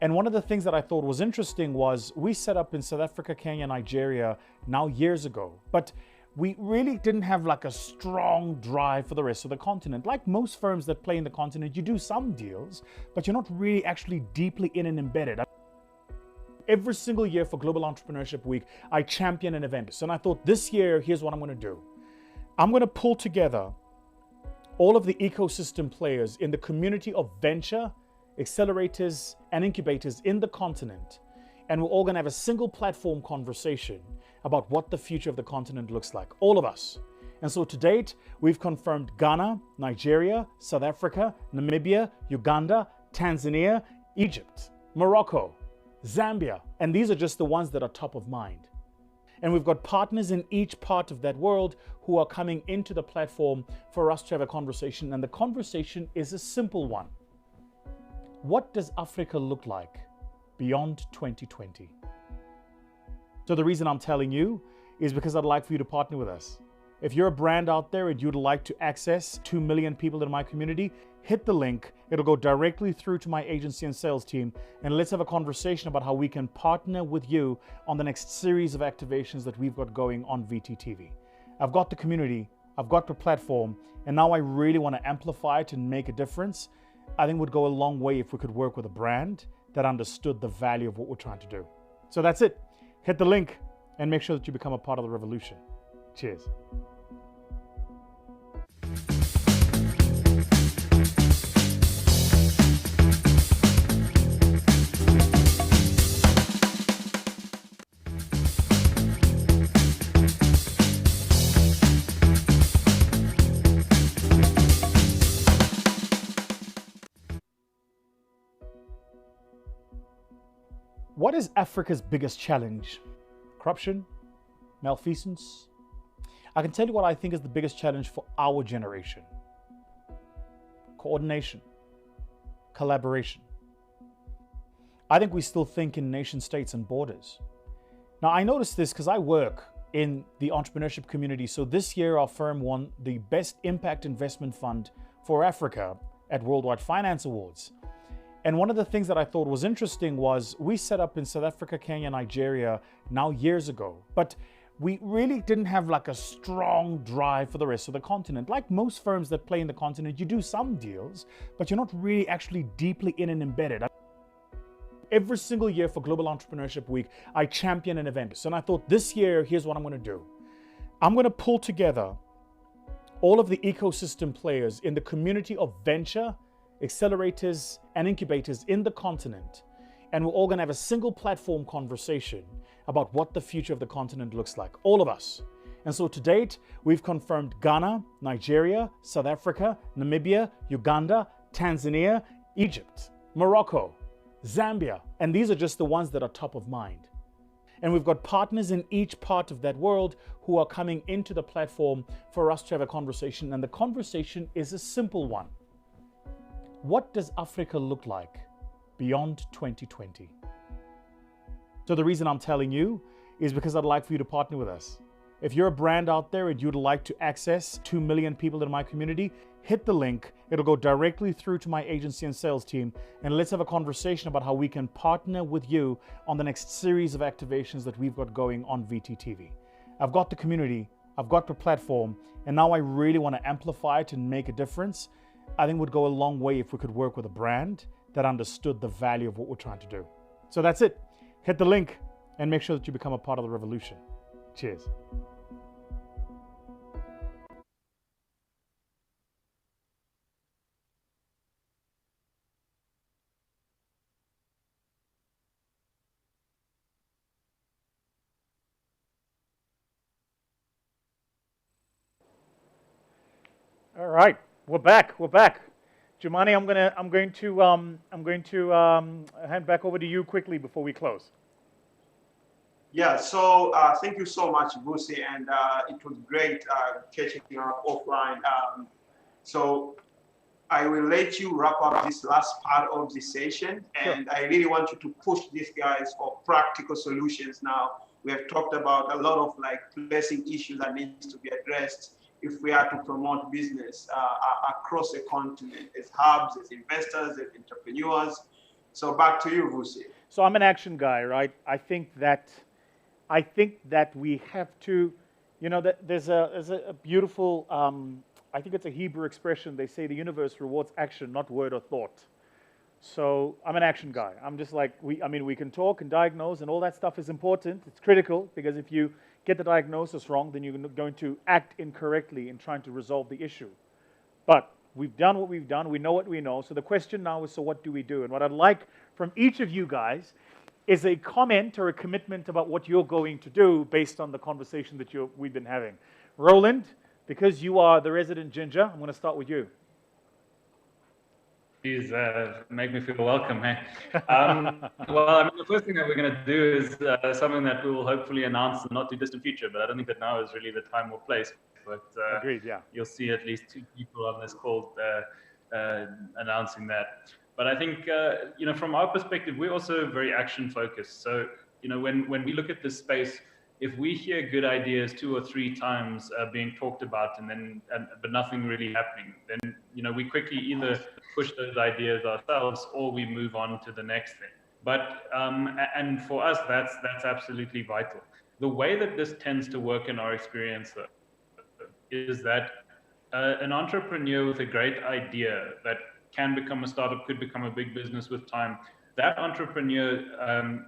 And one of the things that I thought was interesting was we set up in South Africa, Kenya, Nigeria now years ago, but we really didn't have like a strong drive for the rest of the continent. Like most firms that play in the continent, you do some deals, but you're not really actually deeply in and embedded. Every single year for Global Entrepreneurship Week, I champion an event. And I thought this year, here's what I'm going to do. I'm going to pull together all of the ecosystem players in the community of venture, accelerators, and incubators in the continent. And we're all going to have a single platform conversation about what the future of the continent looks like, all of us. And so to date, we've confirmed Ghana, Nigeria, South Africa, Namibia, Uganda, Tanzania, Egypt, Morocco, Zambia, and these are just the ones that are top of mind. And we've got partners in each part of that world who are coming into the platform for us to have a conversation. And the conversation is a simple one. What does Africa look like beyond 2020? So the reason I'm telling you is because I'd like for you to partner with us. If you're a brand out there and you'd like to access 2 million people in my community, hit the link. It'll go directly through to my agency and sales team, and let's have a conversation about how we can partner with you on the next series of activations that we've got going on VTTV. I've got the community, I've got the platform, and now I really want to amplify it and make a difference. I think it would go a long way if we could work with a brand that understood the value of what we're trying to do. So that's it. Hit the link and make sure that you become a part of the revolution. Cheers. What is Africa's biggest challenge? Corruption? Malfeasance? I can tell you what I think is the biggest challenge for our generation. Coordination. Collaboration. I think we still think in nation states and borders. Now, I noticed this because I work in the entrepreneurship community. So this year, our firm won the Best Impact Investment Fund for Africa at Worldwide Finance Awards. And one of the things that I thought was interesting was we set up in South Africa, Kenya, Nigeria now years ago, but we really didn't have like a strong drive for the rest of the continent. Like most firms that play in the continent, you do some deals, but you're not really actually deeply in and embedded. Every single year for Global Entrepreneurship Week, I champion an event. So I thought this year, here's what I'm going to do. I'm going to pull together all of the ecosystem players in the community of venture, accelerators, and incubators in the continent, and we're all going to have a single platform conversation about what the future of the continent looks like, all of us. And so to date, we've confirmed Ghana, Nigeria, South Africa, Namibia, Uganda, Tanzania, Egypt, Morocco, Zambia, and these are just the ones that are top of mind. And we've got partners in each part of that world who are coming into the platform for us to have a conversation, and the conversation is a simple one. What does Africa look like beyond 2020? So the reason I'm telling you is because I'd like for you to partner with us. If you're a brand out there and you'd like to access 2 million people in my community, hit the link. It'll go directly through to my agency and sales team, and let's have a conversation about how we can partner with you on the next series of activations that we've got going on VTTV. I've got the community, I've got the platform, and now I really want to amplify it and make a difference. I think it would go a long way if we could work with a brand that understood the value of what we're trying to do. So that's it. Hit the link and make sure that you become a part of the revolution. Cheers. All right, we're back. Jumani, I'm going to hand back over to you quickly before we close. Yeah, so thank you so much, Vusi, and it was great catching up offline. So I will let you wrap up this last part of the session, and I really want you to push these guys for practical solutions now. We have talked about a lot of like pressing issues that needs to be addressed if we are to promote business across the continent, as hubs, as investors, as entrepreneurs. So back to you, Vusi. So I'm an action guy, right? I think that we have to, that there's a beautiful, I think it's a Hebrew expression. They say the universe rewards action, not word or thought. So I'm an action guy. I'm just like, we can talk and diagnose, and all that stuff is important. It's critical, because if you get the diagnosis wrong, then you're going to act incorrectly in trying to resolve the issue. But we've done what we've done. We know what we know. So the question now is, so what do we do? And what I'd like from each of you guys is a comment or a commitment about what you're going to do based on the conversation that we've been having. Roland, because you are the resident ginger, I'm going to start with you. Please make me feel welcome, hey? Well, I mean, the first thing that we're going to do is something that we will hopefully announce in the not too distant future, but I don't think that now is really the time or place. But Agreed, yeah. You'll see at least 2 people on this call announcing that. But I think, you know, from our perspective, we're also very action focused. So, you know, when we look at this space, if we hear good ideas 2 or 3 times being talked about but nothing really happening, then, you know, we quickly either push those ideas ourselves or we move on to the next thing. But and for us, that's absolutely vital. The way that this tends to work in our experience, though, is that an entrepreneur with a great idea that can become a startup, could become a big business with time, that entrepreneur,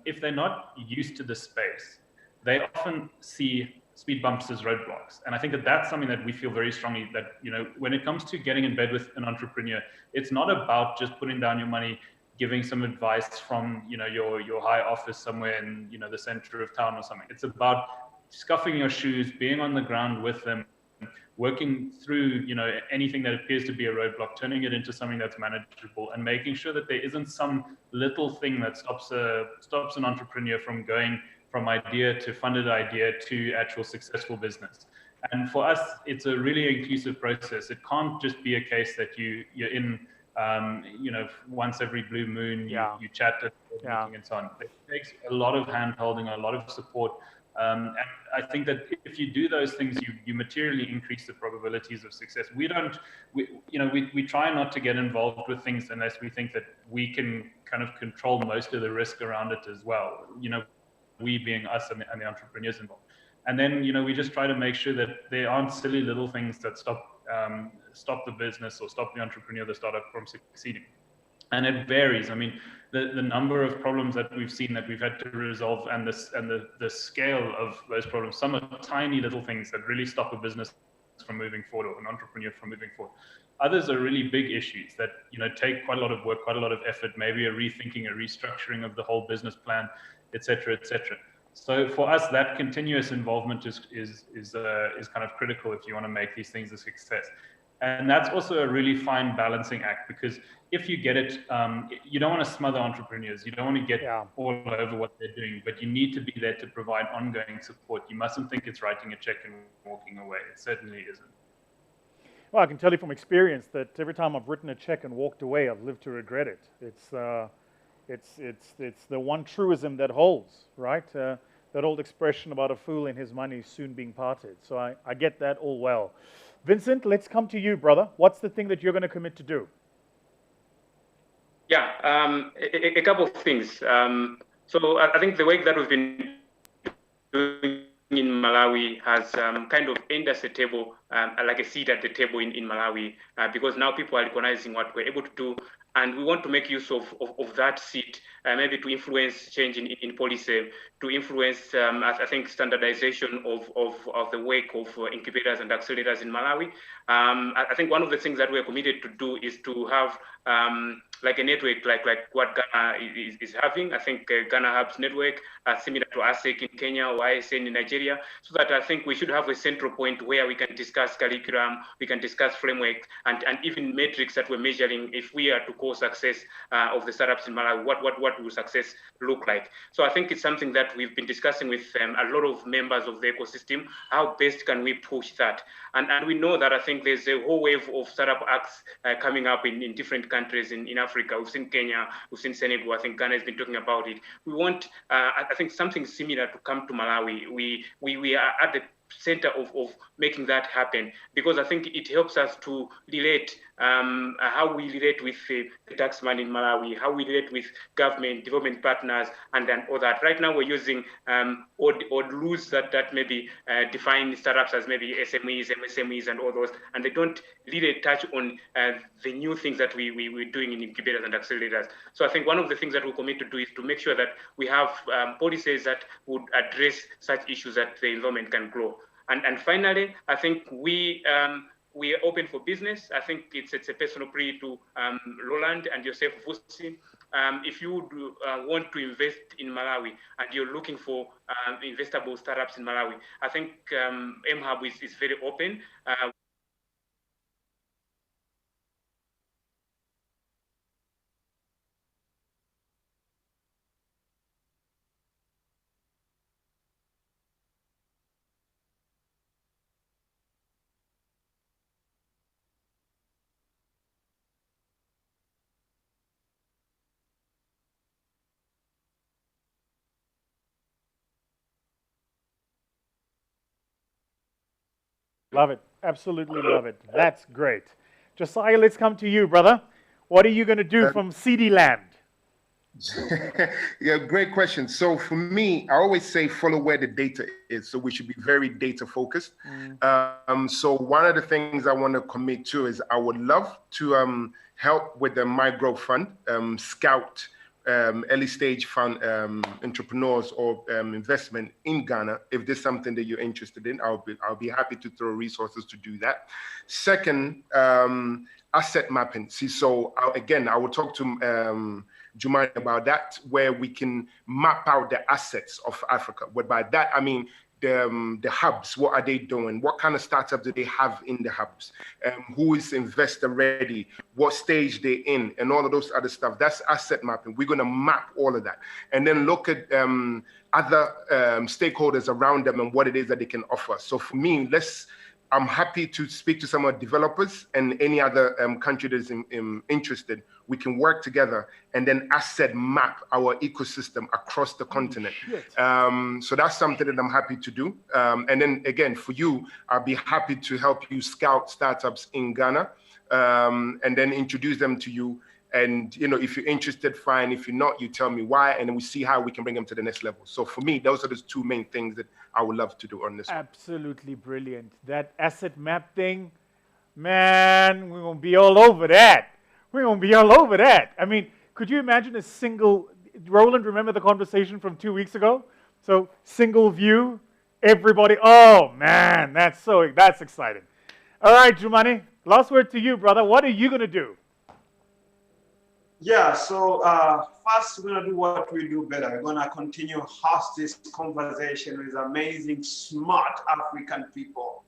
if they're not used to the space, they often see speed bumps as roadblocks. And I think that that's something that we feel very strongly that, you know, when it comes to getting in bed with an entrepreneur, it's not about just putting down your money, giving some advice from, you know, your high office somewhere in, you know, the center of town or something. It's about scuffing your shoes, being on the ground with them, working through, you know, anything that appears to be a roadblock, turning it into something that's manageable, and making sure that there isn't some little thing that stops an entrepreneur from going from idea to funded idea to actual successful business. And for us, it's a really inclusive process. It can't just be a case that you're in, you know, once every blue moon, you chat at the meeting and so on. It takes a lot of hand-holding, a lot of support. And I think that if you do those things, you materially increase the probabilities of success. We try not to get involved with things unless we think that we can kind of control most of the risk around it as well. You know, we being us and the entrepreneurs involved. And then, you know, we just try to make sure that there aren't silly little things that stop the business or stop the entrepreneur, the startup from succeeding. And it varies. I mean, the number of problems that we've seen that we've had to resolve and the scale of those problems, some are tiny little things that really stop a business from moving forward or an entrepreneur from moving forward. Others are really big issues that, you know, take quite a lot of work, quite a lot of effort, maybe a rethinking, a restructuring of the whole business plan, et cetera, et cetera. So for us, that continuous involvement is kind of critical if you want to make these things a success. And that's also a really fine balancing act, because if you get it, you don't want to smother entrepreneurs. You don't want to get all over what they're doing, but you need to be there to provide ongoing support. You mustn't think it's writing a check and walking away. It certainly isn't. Well, I can tell you from experience that every time I've written a check and walked away, I've lived to regret it. It's the one truism that holds, right? That old expression about a fool and his money soon being parted. So I get that all well. Vincent, let's come to you, brother. What's the thing that you're going to commit to do? Yeah, a couple of things. So I think the work that we've been doing in Malawi has kind of earned us a table, like a seat at the table in Malawi, because now people are recognizing what we're able to do. And we want to make use of that seat, maybe to influence change in policy, to influence, I think, standardization of the work of incubators and accelerators in Malawi. I think one of the things that we're committed to do is to have like a network like what Ghana is having. I think Ghana Hub's network, similar to ASEC in Kenya or ISN in Nigeria, so that I think we should have a central point where we can discuss curriculum, we can discuss framework, and even metrics that we're measuring if we are to call success of the startups in Malawi, what will success look like? So I think it's something that we've been discussing with a lot of members of the ecosystem. How best can we push that? And we know that I think there's a whole wave of startup acts coming up in different countries in Africa. We've seen Kenya, we've seen Senegal. I think Ghana has been talking about it. We want, I think, something similar to come to Malawi. We are at the center of making that happen, because I think it helps us to relate how we relate with the taxman in Malawi, how we relate with government, development partners, and then all that. Right now, we're using odd rules that maybe define startups as maybe SMEs, MSMEs, and all those, and they don't really touch on the new things that we're doing in incubators and accelerators. So I think one of the things that we'll commit to do is to make sure that we have policies that would address such issues that the environment can grow. And finally, I think we are open for business. I think it's a personal plea to Roland and yourself, Vusi. if you would, want to invest in Malawi and you're looking for investable startups in Malawi, I think mHub is very open. Love it. Absolutely love it. That's great. Josiah, let's come to you, brother. What are you going to do from CD land? Yeah, great question. So for me, I always say follow where the data is. So we should be very data focused. So one of the things I want to commit to is I would love to help with the My Growth Fund, scout early stage fund entrepreneurs or investment in Ghana. If there's something that you're interested in, I'll be happy to throw resources to do that. Second, asset mapping. See, so I will talk to Jumani about that, where we can map out the assets of Africa. But by that, I mean the hubs. What are they doing? What kind of startups do they have in the hubs? Who is investor ready? What stage they're in? And all of those other stuff. That's asset mapping. We're going to map all of that. And then look at other stakeholders around them and what it is that they can offer. So for me, I'm happy to speak to some of the developers and any other country that's interested. We can work together and then asset map our ecosystem across the continent. So that's something that I'm happy to do. And then again, for you, I'll be happy to help you scout startups in Ghana and then introduce them to you. And, you know, if you're interested, fine. If you're not, you tell me why, and then we see how we can bring them to the next level. So for me, those are the two main things that I would love to do on this. Absolutely brilliant. That asset map thing, man, we're going to be all over that. We're going to be all over that. I mean, could you imagine a single, Roland, remember the conversation from 2 weeks ago? So single view, everybody, oh man, that's exciting. All right, Jumani, last word to you, brother. What are you going to do? Yeah, so first we're going to do what we do better. We're going to continue host this conversation with amazing, smart African people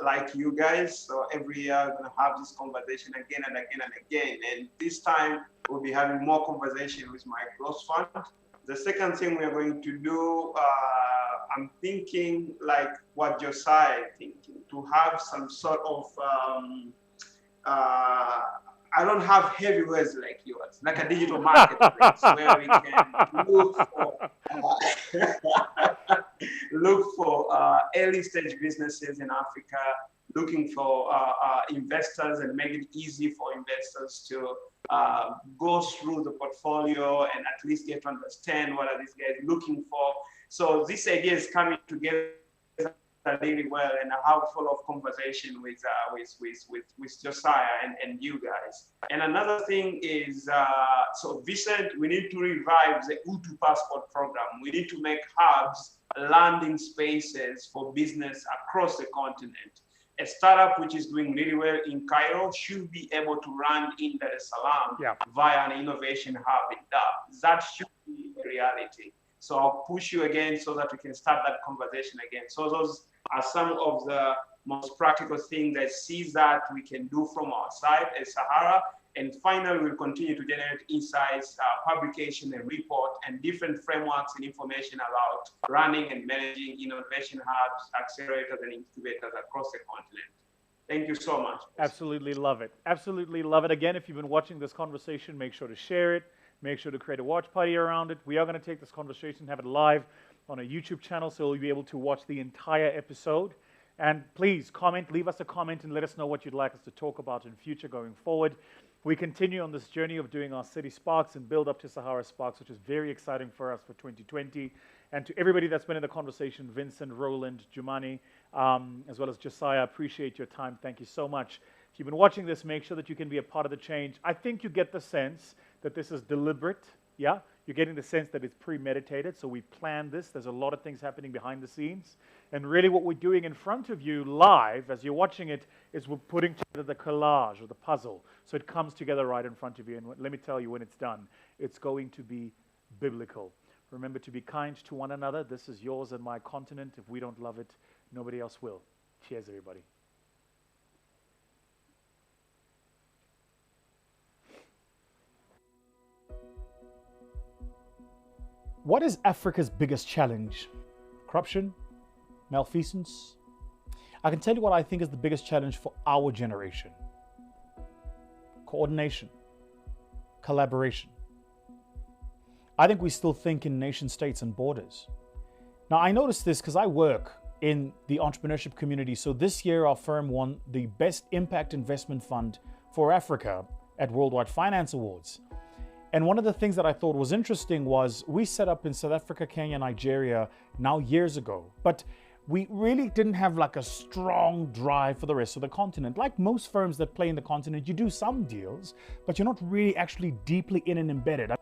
like you guys. So every year we're going to have this conversation again and again and again. And this time we'll be having more conversation with my growth fund. The second thing we're going to do, I'm thinking like what Josiah is thinking, to have some sort of I don't have heavy words like yours, like a digital marketplace where we can look for early stage businesses in Africa, looking for investors and make it easy for investors to go through the portfolio and at least get to understand what are these guys looking for. So this idea is coming together really well, and I have a follow-up conversation with Josiah and you guys. And another thing is, so Vicent, we need to revive the Utu Passport program. We need to make hubs, landing spaces for business across the continent. A startup which is doing really well in Cairo should be able to run in Dar es Salaam via an innovation hub in Dub. That should be a reality. So I'll push you again so that we can start that conversation again. So those are some of the most practical things that sees that we can do from our side as Sahara. And finally, we'll continue to generate insights, publication and report, and different frameworks and information about running and managing innovation hubs, accelerators, and incubators across the continent. Thank you so much. Absolutely love it. Absolutely love it. Again, if you've been watching this conversation, make sure to share it. Make sure to create a watch party around it. We are going to take this conversation, have it live on a YouTube channel, so you'll be able to watch the entire episode. And please comment, leave us a comment, and let us know what you'd like us to talk about in future going forward. We continue on this journey of doing our City Sparks and build up to Sahara Sparks, which is very exciting for us for 2020. And to everybody that's been in the conversation, Vincent, Roland, Jumani, as well as Josiah, appreciate your time. Thank you so much. If you've been watching this, make sure that you can be a part of the change. I think you get the sense that this is deliberate, yeah? You're getting the sense that it's premeditated, so we planned this. There's a lot of things happening behind the scenes. And really what we're doing in front of you live, as you're watching it, is we're putting together the collage or the puzzle. So it comes together right in front of you. And let me tell you, when it's done, it's going to be biblical. Remember to be kind to one another. This is yours and my continent. If we don't love it, nobody else will. Cheers, everybody. What is Africa's biggest challenge? Corruption? Malfeasance? I can tell you what I think is the biggest challenge for our generation. Coordination. Collaboration. I think we still think in nation states and borders. Now, I noticed this because I work in the entrepreneurship community. So this year, our firm won the Best Impact Investment Fund for Africa at Worldwide Finance Awards. And one of the things that I thought was interesting was we set up in South Africa, Kenya, Nigeria now years ago, but we really didn't have like a strong drive for the rest of the continent. Like most firms that play in the continent, you do some deals, but you're not really actually deeply in and embedded.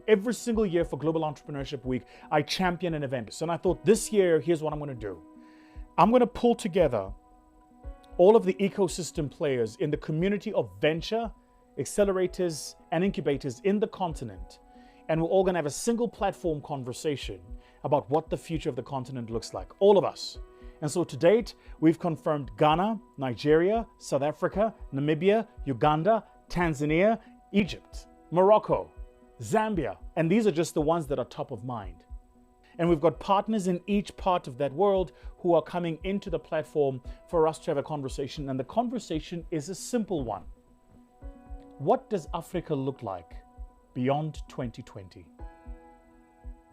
Every single year for Global Entrepreneurship Week, I champion an event. So I thought this year, here's what I'm going to do. I'm going to pull together all of the ecosystem players in the community of venture, accelerators, and incubators in the continent. And we're all going to have a single platform conversation about what the future of the continent looks like. All of us. And so to date, we've confirmed Ghana, Nigeria, South Africa, Namibia, Uganda, Tanzania, Egypt, Morocco, Zambia. And these are just the ones that are top of mind. And we've got partners in each part of that world who are coming into the platform for us to have a conversation. And the conversation is a simple one. What does Africa look like beyond 2020?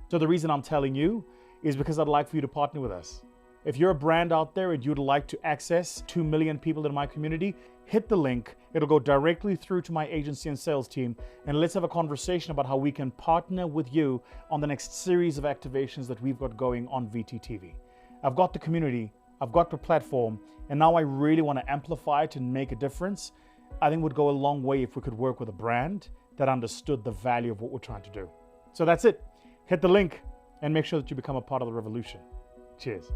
So the reason I'm telling you is because I'd like for you to partner with us. If you're a brand out there and you'd like to access 2 million people in my community, hit the link. It'll go directly through to my agency and sales team. And let's have a conversation about how we can partner with you on the next series of activations that we've got going on VTTV. I've got the community, I've got the platform, and now I really want to amplify it and make a difference. I think it would go a long way if we could work with a brand that understood the value of what we're trying to do. So that's it. Hit the link and make sure that you become a part of the revolution. Cheers.